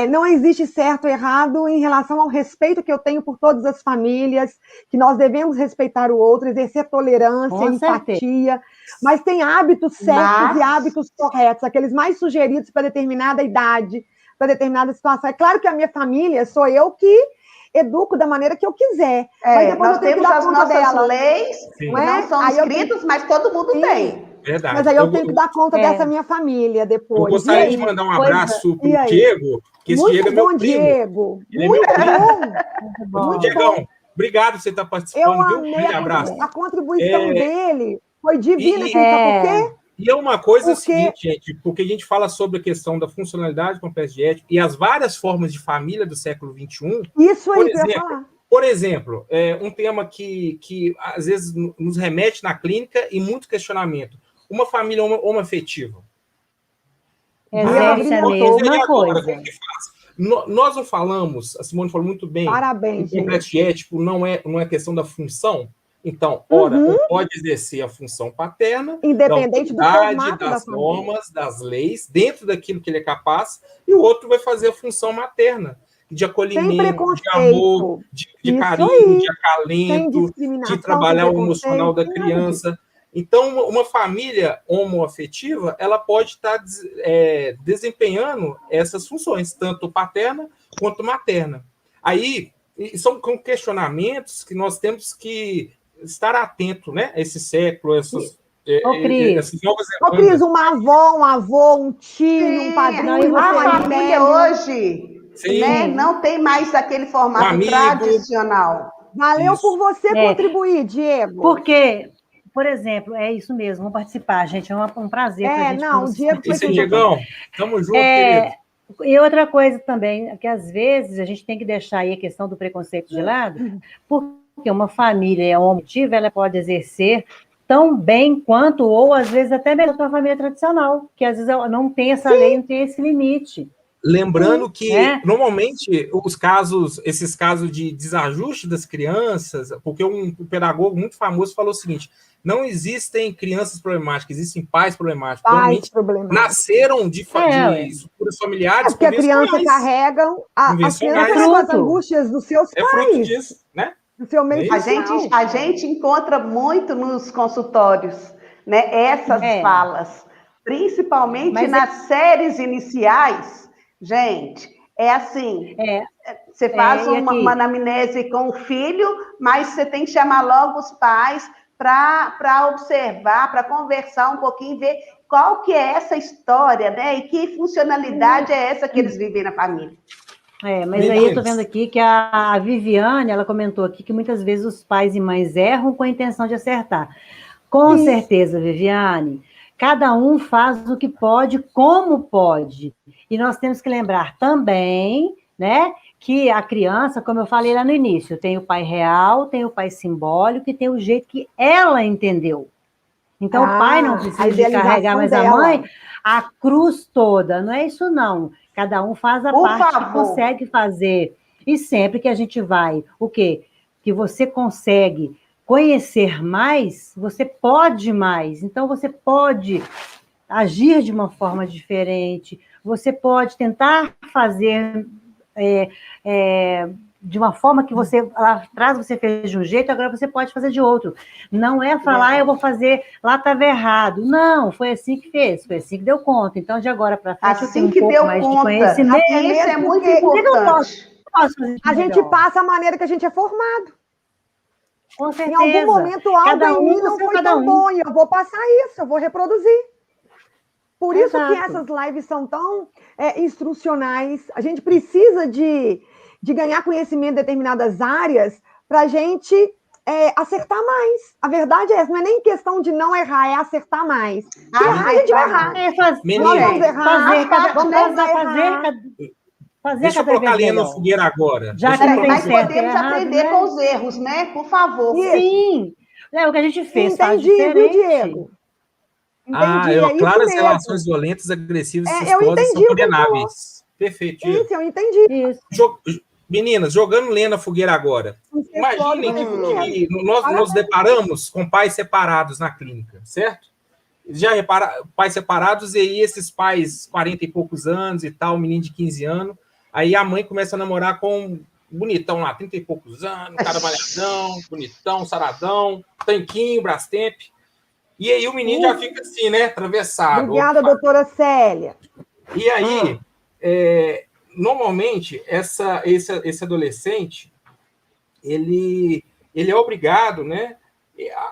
Não existe certo ou errado em relação ao respeito que eu tenho por todas as famílias, que nós devemos respeitar o outro, exercer tolerância, empatia, mas tem hábitos certos e hábitos corretos, aqueles mais sugeridos para determinada idade, para determinada situação. É claro que a minha família sou eu que educo da maneira que eu quiser. Mas depois nós temos as nossas leis, não são escritas, mas todo mundo tem. Verdade. Mas aí eu tenho que dar conta dessa minha família depois. Eu gostaria de mandar um abraço para o Diego, que esse Diego é meu primo. Diego. Ele muito é meu bom. Muito Diegão, obrigado por você estar participando. Eu amei a contribuição dele. Foi divina, sabe por quê? E é uma coisa seguinte, gente, porque a gente fala sobre a questão da funcionalidade do complexo de ético e as várias formas de família do século XXI. Isso aí que eu ia falar. Por exemplo, um tema que às vezes nos remete na clínica e muito questionamento. Uma família homoafetiva. Mesma coisa. Nós não falamos, a Simone falou muito bem, parabéns, o complexo ético não é questão da função. Então, pode exercer a função paterna, independente do formato das normas, das leis, dentro daquilo que ele é capaz, e o outro vai fazer a função materna, de acolhimento, de amor, de carinho, de acalento, de trabalhar o emocional da criança. Então, uma família homoafetiva, ela pode estar desempenhando essas funções, tanto paterna quanto materna. Aí, são questionamentos que nós temos que estar atento, né, a esse século, essas novas Cris, uma avó, um avô, um tio, um padrinho, a família hoje, né, não tem mais aquele formato tradicional. Valeu por você contribuir, Diego. Porque, por exemplo, é isso mesmo, vamos participar, gente, é um prazer. Diego foi Diegão, tamo junto, querido. E outra coisa também, que às vezes a gente tem que deixar aí a questão do preconceito de lado, porque uma família homoafetiva, ela pode exercer tão bem quanto, ou às vezes até melhor que uma família tradicional, que às vezes não tem essa lei, não tem esse limite. Lembrando que, normalmente, esses casos de desajuste das crianças, porque um pedagogo muito famoso falou o seguinte, não existem crianças problemáticas, existem pais problemáticos. Nasceram de estruturas familiares. Porque a criança carrega as angústias dos seus pais. É fruto disso, né? Do seu meio a gente encontra muito nos consultórios, né, essas falas, principalmente nas séries iniciais. Gente, é assim, você faz uma anamnese com o filho, mas você tem que chamar logo os pais para observar, para conversar um pouquinho, ver qual que é essa história, né? E que funcionalidade é essa que eles vivem na família. Mas aí eu estou vendo aqui que a Viviane, ela comentou aqui que muitas vezes os pais e mães erram com a intenção de acertar. Com certeza, Viviane, cada um faz o que pode, como pode. E nós temos que lembrar também, né, que a criança, como eu falei lá no início, tem o pai real, tem o pai simbólico e tem o jeito que ela entendeu. Então, o pai não precisa carregar, mas a mãe, a cruz toda. Não é isso, não. Cada um faz a parte que consegue fazer. E sempre que a gente vai, o quê? Que você consegue conhecer mais, você pode mais. Então, você pode agir de uma forma diferente, você pode tentar fazer de uma forma que você, lá atrás você fez de um jeito, agora você pode fazer de outro. Não é falar, eu vou fazer, lá estava errado. Não, foi assim que fez, foi assim que deu conta. Então, de agora para frente, assim eu tenho um pouco mais de conhecimento. Isso é muito importante. posso fazer A gente melhor? passa a maneira que a gente é formado. Com Em certeza. algum momento, algo Cada em um mim no não seu foi cada tão um. bom, e eu vou passar isso, eu vou reproduzir. Por isso que Exato. essas lives são tão instrucionais. A gente precisa de ganhar conhecimento em determinadas áreas para a gente acertar mais. A verdade é essa, não é nem questão de não errar, é acertar mais. Se errar, a gente vai errar. Nós vamos errar, fazer Deixa eu cada colocar a vez lenha na melhor. fogueira agora. Já Deixa que eu não tem colocar- Mas certo e podemos errado, aprender né? com os erros, né? Por favor. Isso. Sim. O que a gente fez faz Entendi, viu, diferente. Diego? Entendi, é isso claro, as mesmo. relações violentas, agressivas e Eu vistosas são entendi o que ele falou. condenáveis. Perfeito, Diego. Isso, eu entendi. Isso. Meninas, jogando lenha na fogueira agora. Imaginem que nós nos deparamos com pais separados na clínica, certo? Já repara, pais separados, e aí esses pais, 40 e poucos anos e tal, menino de 15 anos, aí a mãe começa a namorar com um bonitão lá, 30 e poucos anos, cara malhadão, bonitão, saradão, tanquinho, Brastemp. E aí o menino já fica assim, né, atravessado. Obrigada, doutora Célia. E aí, normalmente, esse adolescente, ele é obrigado, né,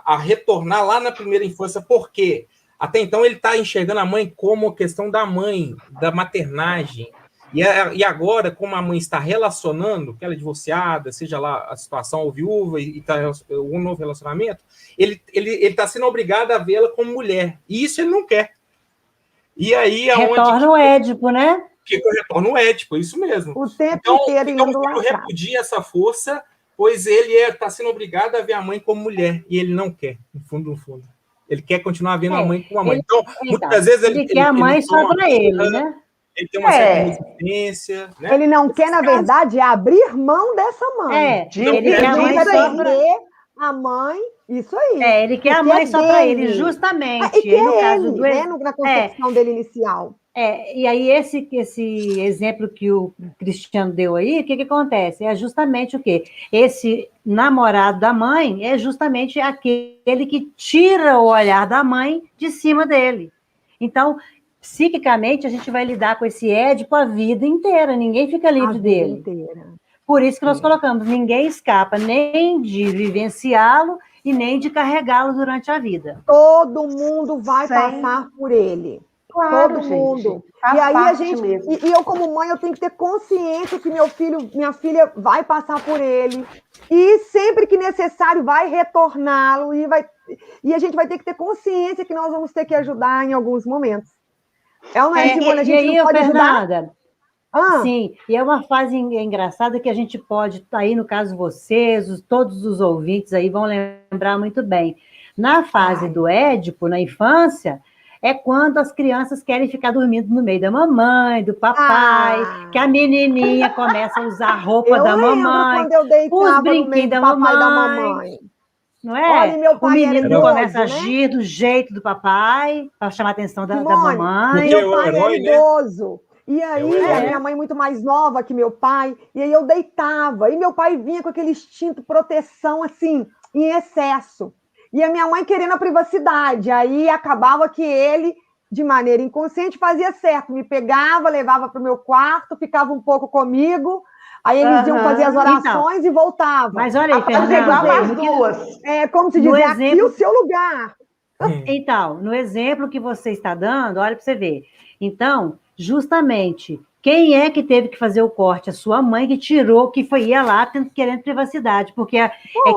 a retornar lá na primeira infância, porque até então ele está enxergando a mãe como questão da mãe, da maternagem. E agora, como a mãe está relacionando, que ela é divorciada, seja lá a situação, ou viúva, e está um novo relacionamento, ele está sendo obrigado a vê-la como mulher. E isso ele não quer. E aí, retorna o Édipo, né? Que retorna o Édipo, isso mesmo. O tempo inteiro indo lá. Então, o filho repudia essa força, pois ele está sendo obrigado a ver a mãe como mulher, e ele não quer, no fundo. Ele quer continuar vendo a mãe como a mãe. Então, muitas vezes ele quer a mãe só para ele, né? Ele tem uma certa resistência. Né? Ele não quer, na verdade, abrir mão dessa mãe. Ele quer a mãe só para a mãe, isso aí. Ele quer a mãe só para ele, justamente. E que no caso do na concepção dele inicial. E aí esse exemplo que o Cristiano deu aí, o que acontece? É justamente o quê? Esse namorado da mãe é justamente aquele que tira o olhar da mãe de cima dele. Então, psiquicamente, a gente vai lidar com esse Édipo a vida inteira, ninguém fica livre dele. Inteira. Por isso que nós colocamos, ninguém escapa nem de vivenciá-lo e nem de carregá-lo durante a vida. Todo mundo vai passar por ele. Claro, todo mundo. E aí a gente, e eu como mãe, eu tenho que ter consciência que meu filho, minha filha vai passar por ele e sempre que necessário vai retorná-lo e a gente vai ter que ter consciência que nós vamos ter que ajudar em alguns momentos. Simone, a gente não pode Fernanda, sim, e é uma fase engraçada que a gente pode, aí no caso vocês, todos os ouvintes aí vão lembrar muito bem. Na fase do Édipo, na infância, é quando as crianças querem ficar dormindo no meio da mamãe, do papai, que a menininha começa a usar a roupa da mamãe, os brinquedos da mamãe. Não é? Olha, meu pai o menino idoso, começa a agir do jeito do papai, para chamar a atenção da mamãe. Meu pai era idoso. E aí, a minha mãe muito mais nova que meu pai, e aí eu deitava, e meu pai vinha com aquele instinto proteção, assim, em excesso. E a minha mãe querendo a privacidade. Aí acabava que ele, de maneira inconsciente, fazia certo. Me pegava, levava para o meu quarto, ficava um pouco comigo. Aí eles iam fazer as orações e voltavam. Mas olha aí, Fernanda, igual as duas. É como se diz, aqui o seu lugar. Então, no exemplo que você está dando, olha para você ver. Então, justamente, quem é que teve que fazer o corte? A sua mãe que tirou, que ia lá querendo privacidade, porque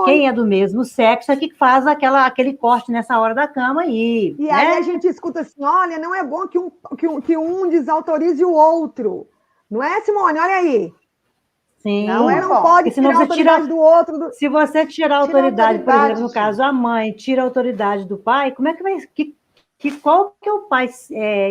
quem é do mesmo sexo é que faz aquele corte nessa hora da cama aí. E aí a gente escuta assim, olha, não é bom que um desautorize o outro. Não é, Simone? Olha aí. Sim. Não pode tirar a autoridade do outro. Se você tirar a autoridade, por exemplo, no caso, a mãe tira a autoridade do pai, como é que vai... qual que é o pai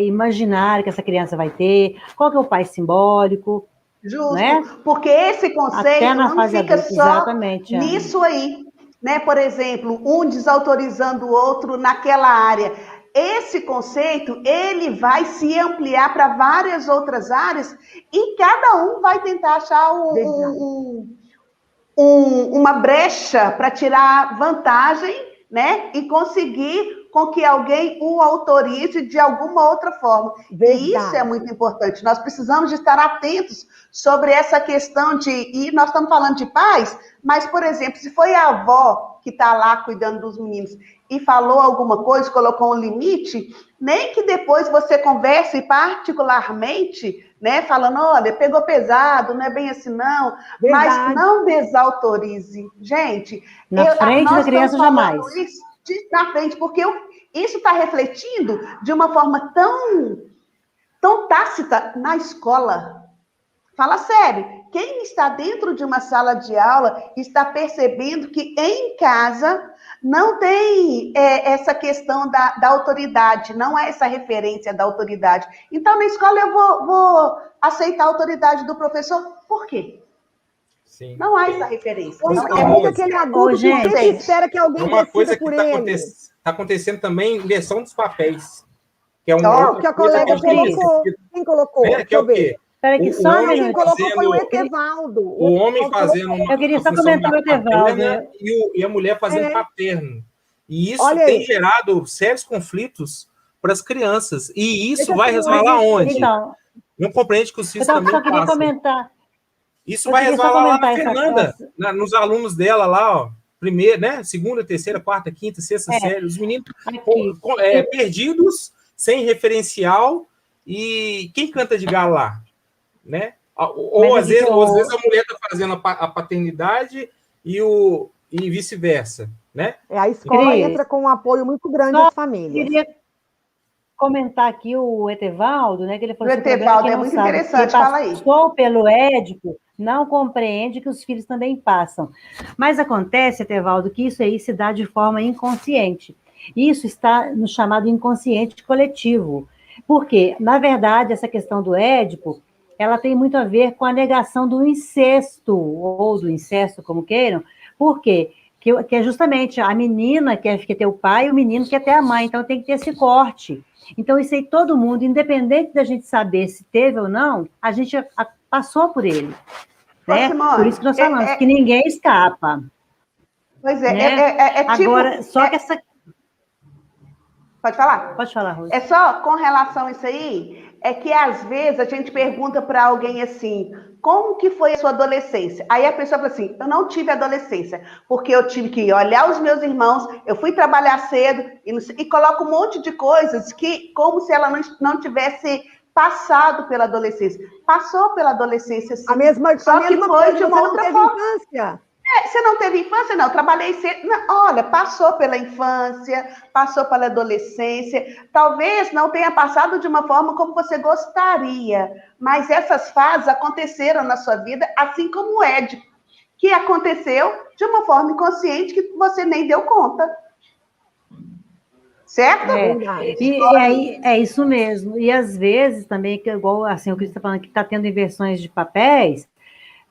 imaginário que essa criança vai ter? Qual que é o pai simbólico? Justo, né? Porque esse conceito não fica só nisso aí. Né? Por exemplo, um desautorizando o outro naquela área. Esse conceito, ele vai se ampliar para várias outras áreas e cada um vai tentar achar uma brecha para tirar vantagem, né? E conseguir com que alguém o autorize de alguma outra forma. Verdade. E isso é muito importante. Nós precisamos de estar atentos sobre essa questão e nós estamos falando de pais, mas, por exemplo, se foi a avó que está lá cuidando dos meninos e falou alguma coisa, colocou um limite, nem que depois você converse particularmente, né, falando, olha, pegou pesado, não é bem assim não, Verdade. mas não desautorize. Gente, Na frente da criança, jamais. Isso na frente, porque isso está refletindo de uma forma tão tácita na escola. Fala sério, quem está dentro de uma sala de aula está percebendo que em casa não tem essa questão da autoridade, não há essa referência da autoridade. Então, na escola eu vou aceitar a autoridade do professor, por quê? Sim. Não há essa referência. É muito aquele adulto que sempre espera que alguém decida por ele. Está acontecendo também inversão dos papéis. Que é que a colega colocou. Quem colocou? Que é o quê? Peraí, que só quem colocou foi o Etevaldo. O homem fazendo uma eu queria só comentar o Etevaldo. E a mulher fazendo paterno. E isso tem gerado sérios conflitos para as crianças. E isso vai resvalar onde? Então, não compreende que os filhos também só queria comentar. Isso vai resvalar lá na Fernanda, nos alunos dela lá, ó. Primeira, né? Segunda, terceira, quarta, quinta, sexta série. Os meninos perdidos, sem referencial. E quem canta de galo lá? Né? Ou às vezes a mulher está fazendo a paternidade e vice-versa. Né? A escola entra com um apoio muito grande às famílias. Eu queria comentar aqui o Etevaldo, né? Que ele falou o Etevaldo é muito interessante, fala aí. Passou pelo Édipo, não compreende que os filhos também passam. Mas acontece, Etevaldo, que isso aí se dá de forma inconsciente. Isso está no chamado inconsciente coletivo. Porque, na verdade, essa questão do Édipo, ela tem muito a ver com a negação do incesto, ou do incesto, como queiram. Por quê? Que é justamente a menina quer ter o pai e o menino quer ter a mãe, então tem que ter esse corte. Então, isso aí todo mundo, independente da gente saber se teve ou não, a gente passou por ele. Né? Simone, por isso que nós falamos que ninguém escapa. Pois é, né? tipo... Agora, só que essa... Pode falar? Pode falar, Rose. É só com relação a isso aí, é que às vezes a gente pergunta para alguém assim, como que foi a sua adolescência? Aí a pessoa fala assim, eu não tive adolescência, porque eu tive que olhar os meus irmãos, eu fui trabalhar cedo, e coloca um monte de coisas que, como se ela não tivesse passado pela adolescência. Passou pela adolescência, sim. A mesma foi de uma outra forma. Infância. Você não teve infância? Não, trabalhei cedo. Não, olha, passou pela infância, passou pela adolescência. Talvez não tenha passado de uma forma como você gostaria, mas essas fases aconteceram na sua vida, assim como o Édipo, que aconteceu de uma forma inconsciente que você nem deu conta. Certo? É isso mesmo. E às vezes também, que igual assim, o que você está falando que está tendo inversões de papéis,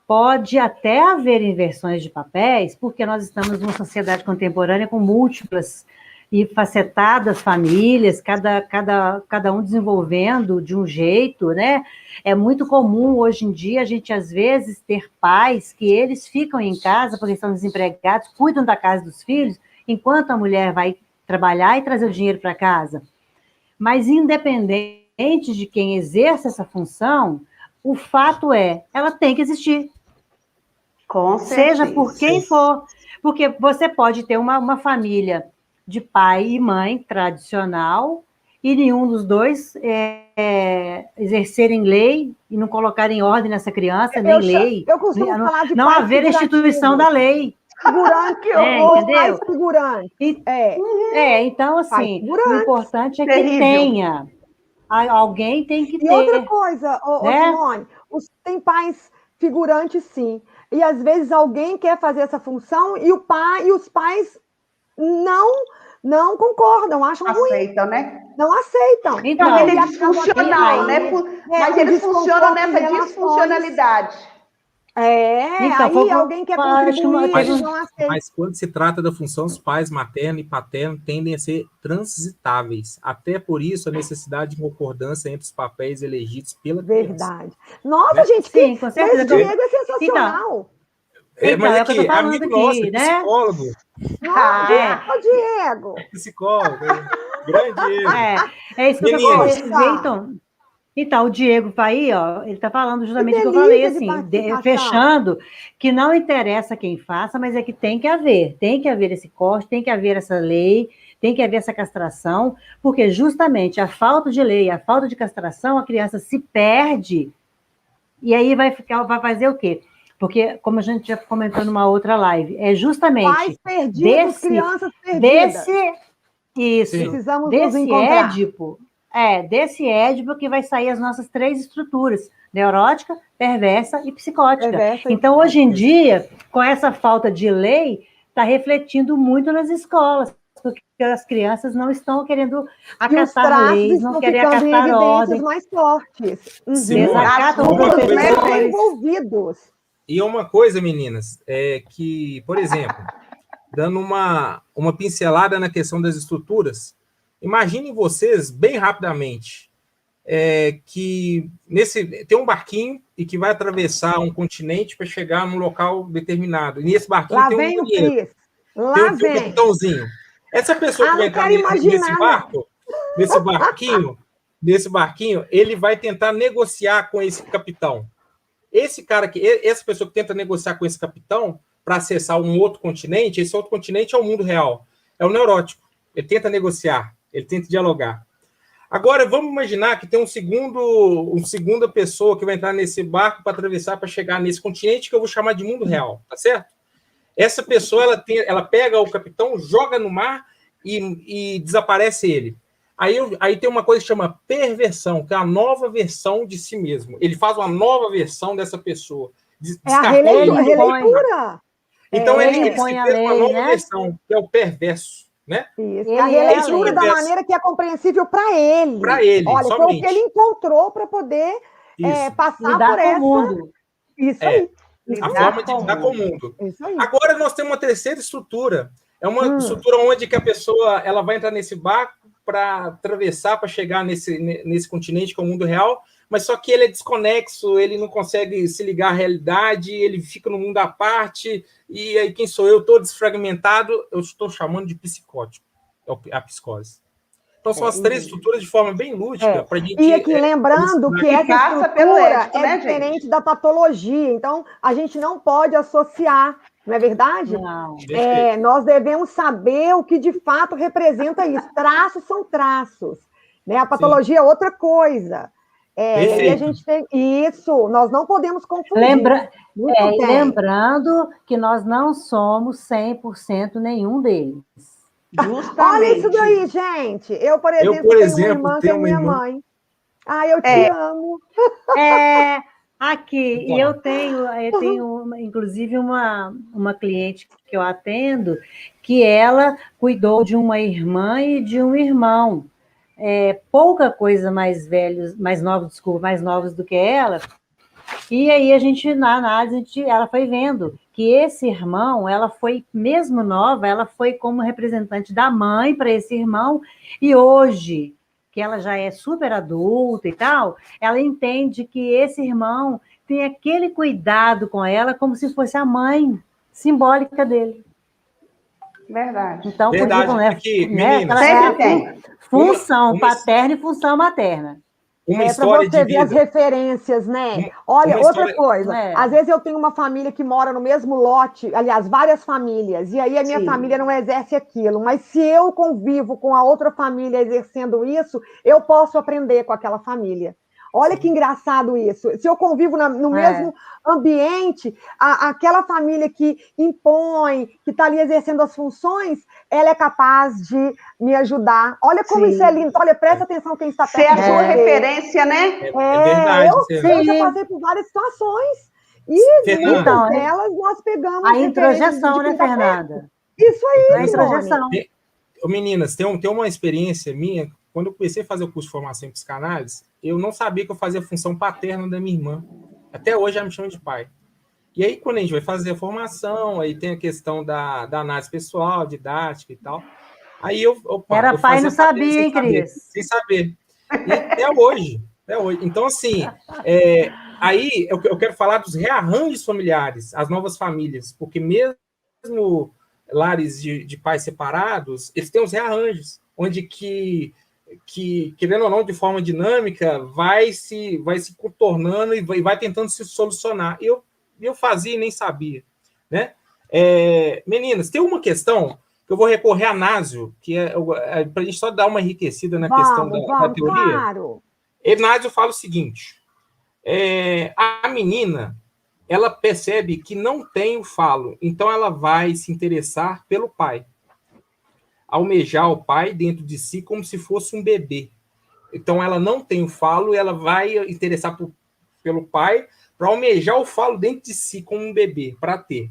pode até haver inversões de papéis, porque nós estamos numa sociedade contemporânea com múltiplas e facetadas famílias, cada um desenvolvendo de um jeito, né? É muito comum hoje em dia a gente, às vezes, ter pais que eles ficam em casa porque estão desempregados, cuidam da casa dos filhos, enquanto a mulher vai trabalhar e trazer o dinheiro para casa. Mas, independente de quem exerce essa função, o fato ela tem que existir. Com certeza. Seja por quem for. Porque você pode ter uma família de pai e mãe tradicional e nenhum dos dois exercerem lei e não colocarem ordem nessa criança, nem lei. Eu costumo falar de não haver instituição da lei. Figurante, entendeu? Figurante. Então, assim, o importante é que tenha. Alguém tem que ter. E outra coisa, Simone, tem pais figurantes, sim. E às vezes alguém quer fazer essa função e os pais não concordam, acham ruim. Aceitam, né? Não aceitam. Então, ele é disfuncional, né? Mas eles funcionam nessa disfuncionalidade. Então, aí alguém quer contribuir, eles não aceitam. Mas quando se trata da função, os pais materno e paterno tendem a ser transitáveis. Até por isso, a necessidade de concordância entre os papéis elegidos pela criança. Verdade. Nossa, gente, sim, com certeza. Esse Diego é sensacional. Mas aqui, amigo nosso, psicólogo, Não, Diego! Psicólogo, grande Diego. É isso que eu tô falando. Então, o Diego tá aí, ó, ele está falando justamente o que eu falei, assim, fechando, que não interessa quem faça, mas é que tem que haver esse corte, tem que haver essa lei, tem que haver essa castração, porque justamente a falta de lei, a falta de castração, a criança se perde, e aí vai fazer o quê? Porque, como a gente já comentou numa outra live, é justamente pais perdidos, crianças perdidas. Precisamos nos encontrar. Desse Édipo que vai sair as nossas 3 estruturas, neurótica, perversa e psicótica. Então, hoje em dia, com essa falta de lei, está refletindo muito nas escolas, porque as crianças não estão querendo acatar leis, não querem acatar ordens. Mais fortes. Desacatam os professores. Envolvidos. E uma coisa, meninas, é que, por exemplo, dando uma pincelada na questão das estruturas, imaginem vocês, bem rapidamente, que tem um barquinho e que vai atravessar um continente para chegar num local determinado. E nesse barquinho tem um marinheiro, tem um capitãozinho. Essa pessoa que vai entrar nesse barquinho, ele vai tentar negociar com esse capitão. Essa pessoa que tenta negociar com esse capitão para acessar um outro continente, esse outro continente é o mundo real, é o neurótico. Ele tenta negociar, ele tenta dialogar. Agora, vamos imaginar que tem uma segunda pessoa que vai entrar nesse barco para atravessar, para chegar nesse continente que eu vou chamar de mundo real, tá certo? Essa pessoa, ela pega o capitão, joga no mar e desaparece ele. Aí tem uma coisa que chama perversão, que é a nova versão de si mesmo. Ele faz uma nova versão dessa pessoa. A releitura. Então, ele se fez uma nova versão, que é o perverso. Né? Isso. A releitura da maneira que é compreensível para ele. Para ele, olha, somente. foi o que ele encontrou para poder passar lidar por essa... mundo. Isso aí. A forma de lidar com o mundo. Isso aí. Agora nós temos uma terceira estrutura. É uma estrutura onde que a pessoa ela vai entrar nesse barco para atravessar, para chegar nesse continente que é o mundo real, mas só que ele é desconexo, ele não consegue se ligar à realidade, ele fica no mundo à parte, e aí quem sou eu, todo desfragmentado, eu estou chamando de psicótico, é a psicose. Então são as 3 estruturas de forma bem lúdica. Pra gente, e aqui lembrando que essa estrutura é diferente da patologia, então a gente não pode associar, não é verdade? Não. Nós devemos saber o que de fato representa isso. Traços são traços, né? A patologia é outra coisa. E a gente tem isso, nós não podemos confundir. Lembrando que nós não somos 100% nenhum deles. Justamente. Olha isso daí, gente. Eu, por exemplo, tenho uma irmã que é minha mãe. Eu te amo. Aqui, e eu tenho inclusive, uma cliente que eu atendo, que ela cuidou de uma irmã e de um irmão. Pouca coisa mais novos do que ela, e aí a gente, na análise, ela foi vendo que esse irmão, ela foi, mesmo nova, ela foi como representante da mãe para esse irmão, e hoje, que ela já é super adulta e tal, ela entende que esse irmão tem aquele cuidado com ela como se fosse a mãe simbólica dele. Verdade. Então, verdade, por exemplo, ela tem função paterna e função materna. Uma história para você de ver vida. as referências, né? Olha, outra coisa. Às vezes eu tenho uma família que mora no mesmo lote, aliás, várias famílias, e aí a minha família não exerce aquilo, mas se eu convivo com a outra família exercendo isso, eu posso aprender com aquela família. Olha que engraçado isso. Se eu convivo no mesmo ambiente, aquela família que impõe, que está ali exercendo as funções, ela é capaz de me ajudar. Olha como isso é lindo. Olha, presta atenção quem está perto. Ser a sua referência, né? Verdade. Eu já passei por várias situações. E muitas delas nós pegamos... A introjeção, né, Fernanda? Isso aí, a introjeção. Meninas, tem uma experiência minha. Quando eu comecei a fazer o curso de formação em psicanálise, eu não sabia que eu fazia a função paterna da minha irmã. Até hoje ela me chama de pai. E aí, quando a gente vai fazer a formação, aí tem a questão da análise pessoal, didática e tal. Aí eu era pai, não sabia, hein, Cris? Sem saber. E até hoje. Então, assim, aí eu quero falar dos rearranjos familiares, as novas famílias, porque mesmo lares de pais separados, eles têm os rearranjos, onde querendo ou não, de forma dinâmica, vai se contornando e vai tentando se solucionar. Eu fazia e nem sabia, né? Meninas, tem uma questão que eu vou recorrer a Násio, que para a gente só dar uma enriquecida na questão da teoria. Claro. Násio fala o seguinte, a menina, ela percebe que não tem o falo, então ela vai se interessar pelo pai, almejar o pai dentro de si como se fosse um bebê. Então ela não tem o falo e ela vai interessar pelo pai para almejar o falo dentro de si como um bebê, para ter.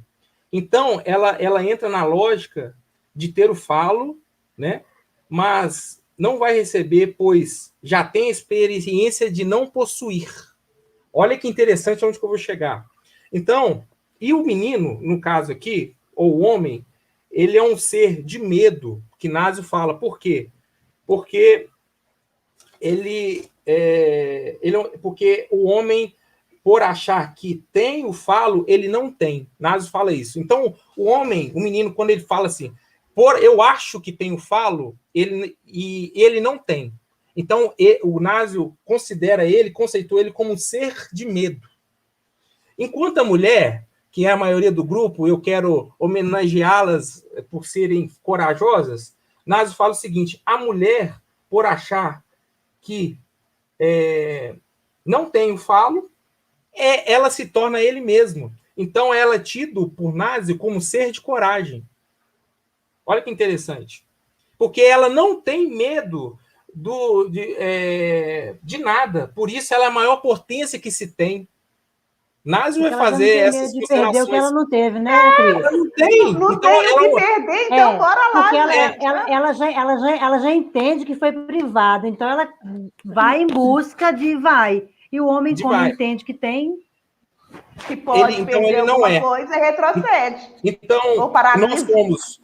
Então ela entra na lógica de ter o falo, né? Mas não vai receber, pois já tem a experiência de não possuir. Olha que interessante onde que eu vou chegar. Então, e o menino, no caso aqui, ou o homem, ele é um ser de medo, que Násio fala. Por quê? Porque porque o homem, por achar que tem o falo, ele não tem. Násio fala isso. Então, o menino, quando ele fala assim, eu acho que tem o falo, ele não tem. Então, o Násio conceitou ele como um ser de medo. Enquanto a mulher, que é a maioria do grupo, eu quero homenageá-las por serem corajosas, Násio fala o seguinte, a mulher, por achar que não tem o falo, ela se torna ele mesmo. Então, ela é tido por Násio como ser de coragem. Olha que interessante. Porque ela não tem medo de nada. Por isso, ela é a maior potência que se tem. Násio vai fazer essas de perder o que ela não teve, né, Cris? Ela não tem. Não tem o que perder, então bora lá. Porque ela já entende que foi privada, então ela vai em busca de E o homem, quando entende que tem... Que pode perder alguma coisa, retrocede. Então,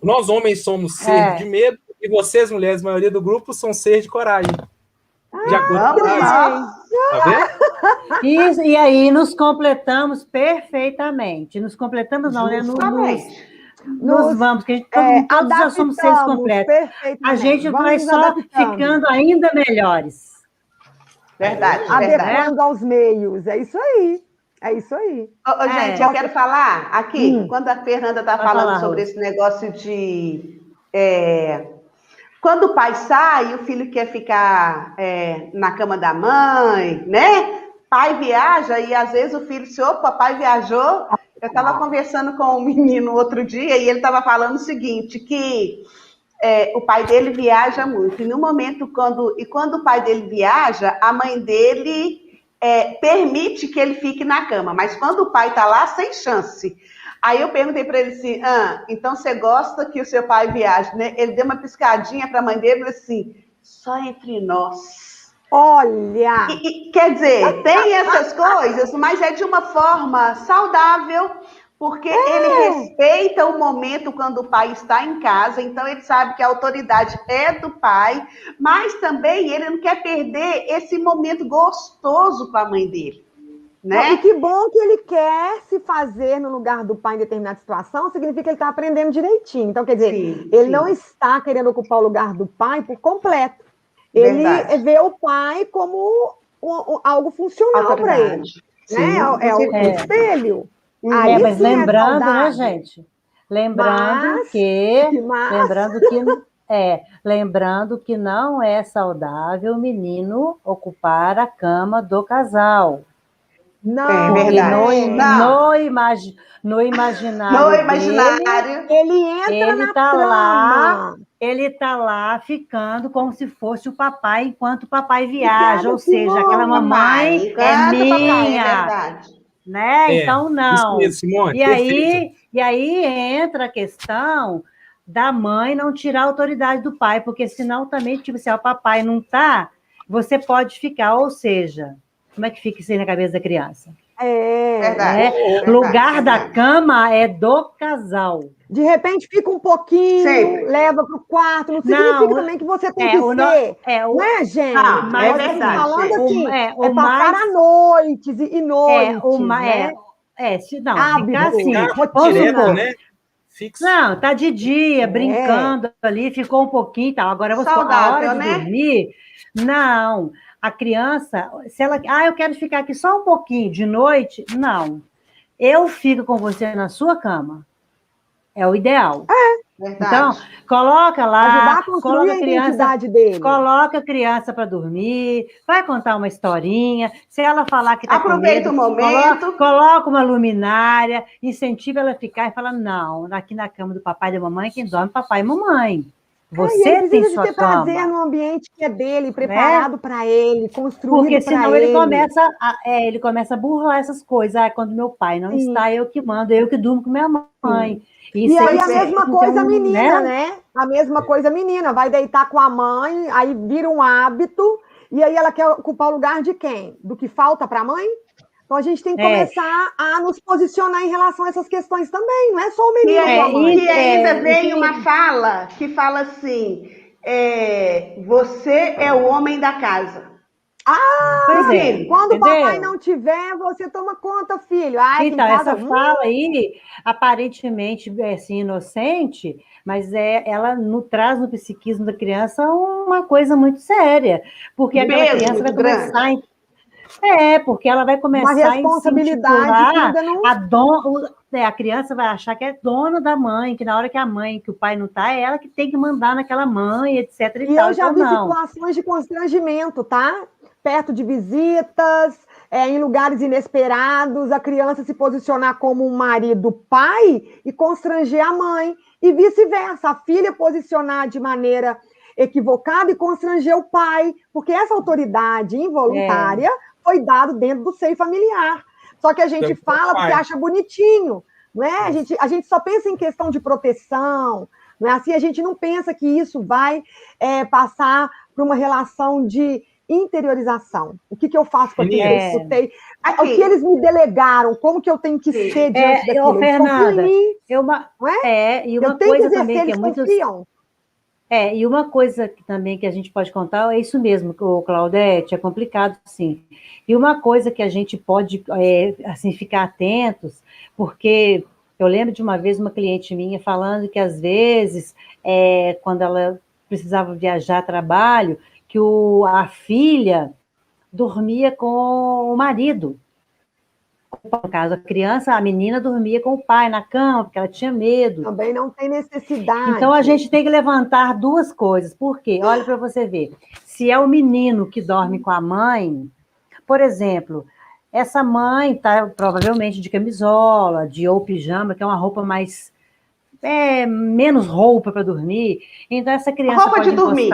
nós homens somos ser de medo, e vocês, mulheres, a maioria do grupo, são ser de coragem. De acordo com Tá vendo? Isso, e aí nos completamos perfeitamente. Nos completamos, não, né? Nos vamos, porque todos já somos seres completos. A gente vai só ficando ainda melhores. Verdade. Adequando aos meios. É isso aí. É isso aí. Gente, eu quero falar aqui, quando a Fernanda está falando sobre esse negócio de... Quando o pai sai, o filho quer ficar na cama da mãe, né? Pai viaja e às vezes o filho se papai viajou. Eu estava conversando com um menino outro dia e ele estava falando o seguinte, que o pai dele viaja muito. E no momento quando o pai dele viaja, a mãe dele permite que ele fique na cama. Mas quando o pai está lá, sem chance. Aí eu perguntei para ele assim, então você gosta que o seu pai viaje, né? Ele deu uma piscadinha para a mãe dele e falou assim, só entre nós. Olha! Quer dizer, tem essas coisas, mas é de uma forma saudável, porque ele respeita o momento quando o pai está em casa, então ele sabe que a autoridade é do pai, mas também ele não quer perder esse momento gostoso com a mãe dele. Né? E que bom que ele quer se fazer no lugar do pai em determinada situação, significa que ele está aprendendo direitinho. Então, quer dizer, ele não está querendo ocupar o lugar do pai por completo. Ele vê o pai como algo funcional para ele. Né? É o espelho. Mas lembrando, né, gente? Lembrando que não é saudável o menino ocupar a cama do casal. Não, no imaginário dele, ele entra na trama. Ele está lá ficando como se fosse o papai enquanto o papai viaja, ou seja, aquela mamãe é minha, né? Então não. Isso mesmo, Simone, e aí entra a questão da mãe não tirar a autoridade do pai, porque senão também, tipo, se o papai não está, você pode ficar, ou seja, como é que fica isso aí na cabeça da criança? Verdade. Lugar da cama é do casal. De repente fica um pouquinho, leva para o quarto, não significa também que você tem que ser. Não é, gente? Mas é verdade. Falando assim, passar a noites e noites, fica assim. Direto, né? fixo. Não, tá de dia, brincando ali, ficou um pouquinho e tal. Agora, você, a hora de dormir, não. A criança, se ela... eu quero ficar aqui só um pouquinho de noite, não. Eu fico com você na sua cama. É o ideal. Verdade. Então, coloca lá, ajudar a construir a identidade dele. Coloca a criança para dormir, vai contar uma historinha. Se ela falar que está com medo, aproveita o momento, coloca uma luminária, incentiva ela a ficar e fala: não, aqui na cama do papai e da mamãe, quem dorme é papai e mamãe. Você ele tem precisa sua de ter cama. prazer no ambiente que é dele, preparado para ele, construído para ele. Porque senão ele começa a burlar essas coisas. Quando meu pai não está, eu que mando, eu que durmo com minha mãe. Isso e aí a mesma coisa menina, né? A mesma coisa menina, vai deitar com a mãe, aí vira um hábito, e aí ela quer ocupar o lugar de quem? Do que falta para a mãe? Então a gente tem que começar a nos posicionar em relação a essas questões também, não é só o menino com a mãe. E ainda vem uma fala que fala assim, você é o homem da casa. Quando o papai não tiver, você toma conta, filho. Então, essa fala aí, aparentemente, assim, inocente, mas ela traz no psiquismo da criança uma coisa muito séria. Porque aquela criança vai começar... porque ela vai começar uma responsabilidade a criança vai achar que é dona da mãe, que na hora que o pai não está, é ela que tem que mandar naquela mãe, etc. E eu já vi situações de constrangimento, tá? Perto de visitas, em lugares inesperados, a criança se posicionar como um marido pai e constranger a mãe, e vice-versa, a filha posicionar de maneira equivocada e constranger o pai, porque essa autoridade involuntária foi dada dentro do seio familiar. Só que a gente fala porque acha bonitinho, não é? A gente só pensa em questão de proteção, não é assim? A gente não pensa que isso vai passar por uma relação de interiorização. O que eu faço com aquilo que eu escutei? O que eles me delegaram, como que eu tenho que ser diante daquilo? Fernanda, e uma coisa também que é muito... e uma coisa também que a gente pode contar é isso mesmo, Claudete, é complicado, sim. E uma coisa que a gente pode assim, ficar atentos, porque eu lembro de uma vez uma cliente minha falando que, às vezes, quando ela precisava viajar a trabalho, que a filha dormia com o marido. No caso, a menina dormia com o pai na cama, porque ela tinha medo. Também não tem necessidade. Então, a gente tem que levantar duas coisas. Por quê? Olha para você ver. Se é o menino que dorme com a mãe, por exemplo, essa mãe está provavelmente de camisola, ou pijama, que é uma roupa mais... menos roupa para dormir. Então, essa criança roupa pode de dormir.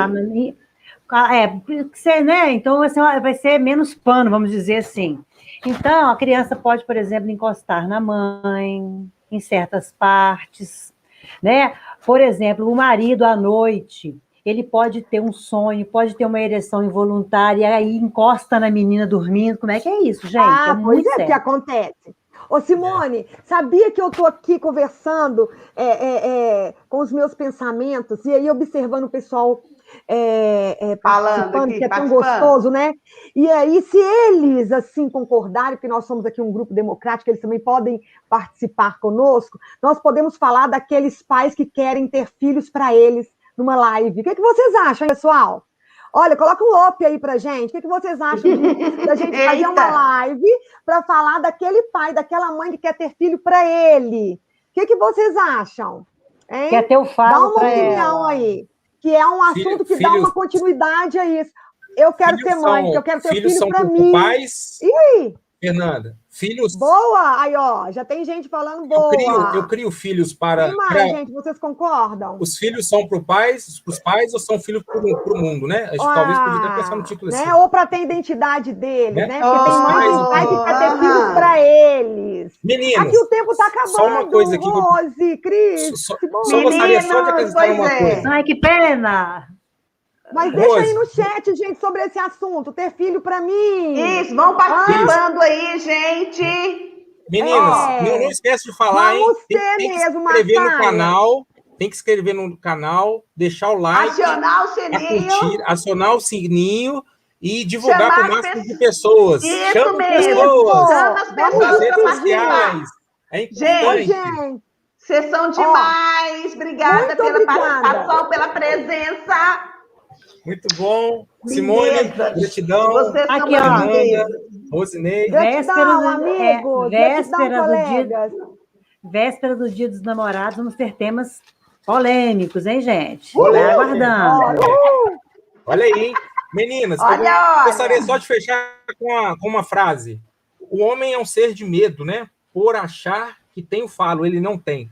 Né? Então, vai ser menos pano, vamos dizer assim. Então, a criança pode, por exemplo, encostar na mãe, em certas partes, né? Por exemplo, o marido, à noite, ele pode ter um sonho, pode ter uma ereção involuntária, e aí encosta na menina dormindo. Como é que é isso, gente? Pois é, que acontece. Ô, Simone, sabia que eu estou aqui conversando com os meus pensamentos, e aí observando o pessoal participando, que é tão gostoso, né? E aí, se eles, assim, concordarem que nós somos aqui um grupo democrático, eles também podem participar conosco, nós podemos falar daqueles pais que querem ter filhos para eles numa live. O que vocês acham, pessoal? Olha, coloca um up aí pra gente. O que vocês acham da gente fazer uma live para falar daquele pai, daquela mãe que quer ter filho para ele? O que vocês acham? Hein? Quer ter o falo. Dá uma opinião aí, que é um assunto que dá uma continuidade a isso. Eu quero ser mãe, porque eu quero ter filho para mim. Pais, e aí? Fernanda, filhos... Boa! Aí, ó, já tem gente falando boa. Eu crio filhos para... Tem mais, gente, vocês concordam? Os filhos são para os pais ou são filhos para o mundo, né? A gente talvez podia até pensar no título assim. Ou para ter identidade deles, né? Porque tem mãe e pai que quer ter filhos para eles. Meninos, aqui o tempo está acabando. Só uma coisa aqui. Rose, Cris. Só gostaria só de acrescentar uma coisa. Ai, que pena! Mas deixa aí no chat, gente, sobre esse assunto. Ter filho para mim. Isso, vão participando aí, gente. Meninas, não esquece de falar, vamos hein? Tem que se inscrever no canal. Tem que se inscrever no canal, deixar o like. Acionar o sininho. Curtir, acionar o sininho e divulgar para o máximo de pessoas. Chama pessoas. Chama as pessoas nas redes sociais. É importante. Gente. Vocês são demais. Obrigada muito pela obrigada. participação, pela presença. Muito bom. Simone, Lindezas. gratidão. Vocês são Aqui, ó. maravilhosas. Rosinei. Gratidão, amigos. Gratidão, colegas. Véspera do Dia dos Namorados, vamos ter temas polêmicos, hein, gente? Vai aguardando. Olha aí, hein? Meninas, Olha. gostaria só de fechar com uma frase. O homem é um ser de medo, né? Por achar que tem o falo, ele não tem.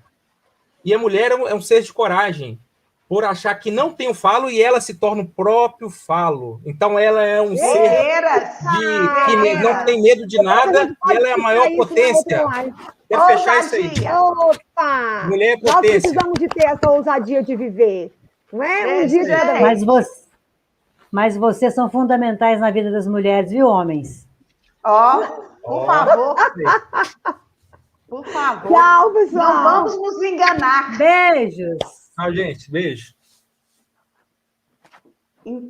E a mulher é um ser de coragem, por achar que não tem o falo e ela se torna o próprio falo. Então ela é um ser que não tem medo de nada e ela é a maior potência. Quero fechar isso aí. Opa! Mulher é Nós potência. precisamos de ter essa ousadia de viver. Não é? Um dia de cada vez. Mas vocês são fundamentais na vida das mulheres, viu, homens? Por favor. Por favor. Tchau, pessoal. Não vamos nos enganar. Beijos. Tchau, gente. Beijo.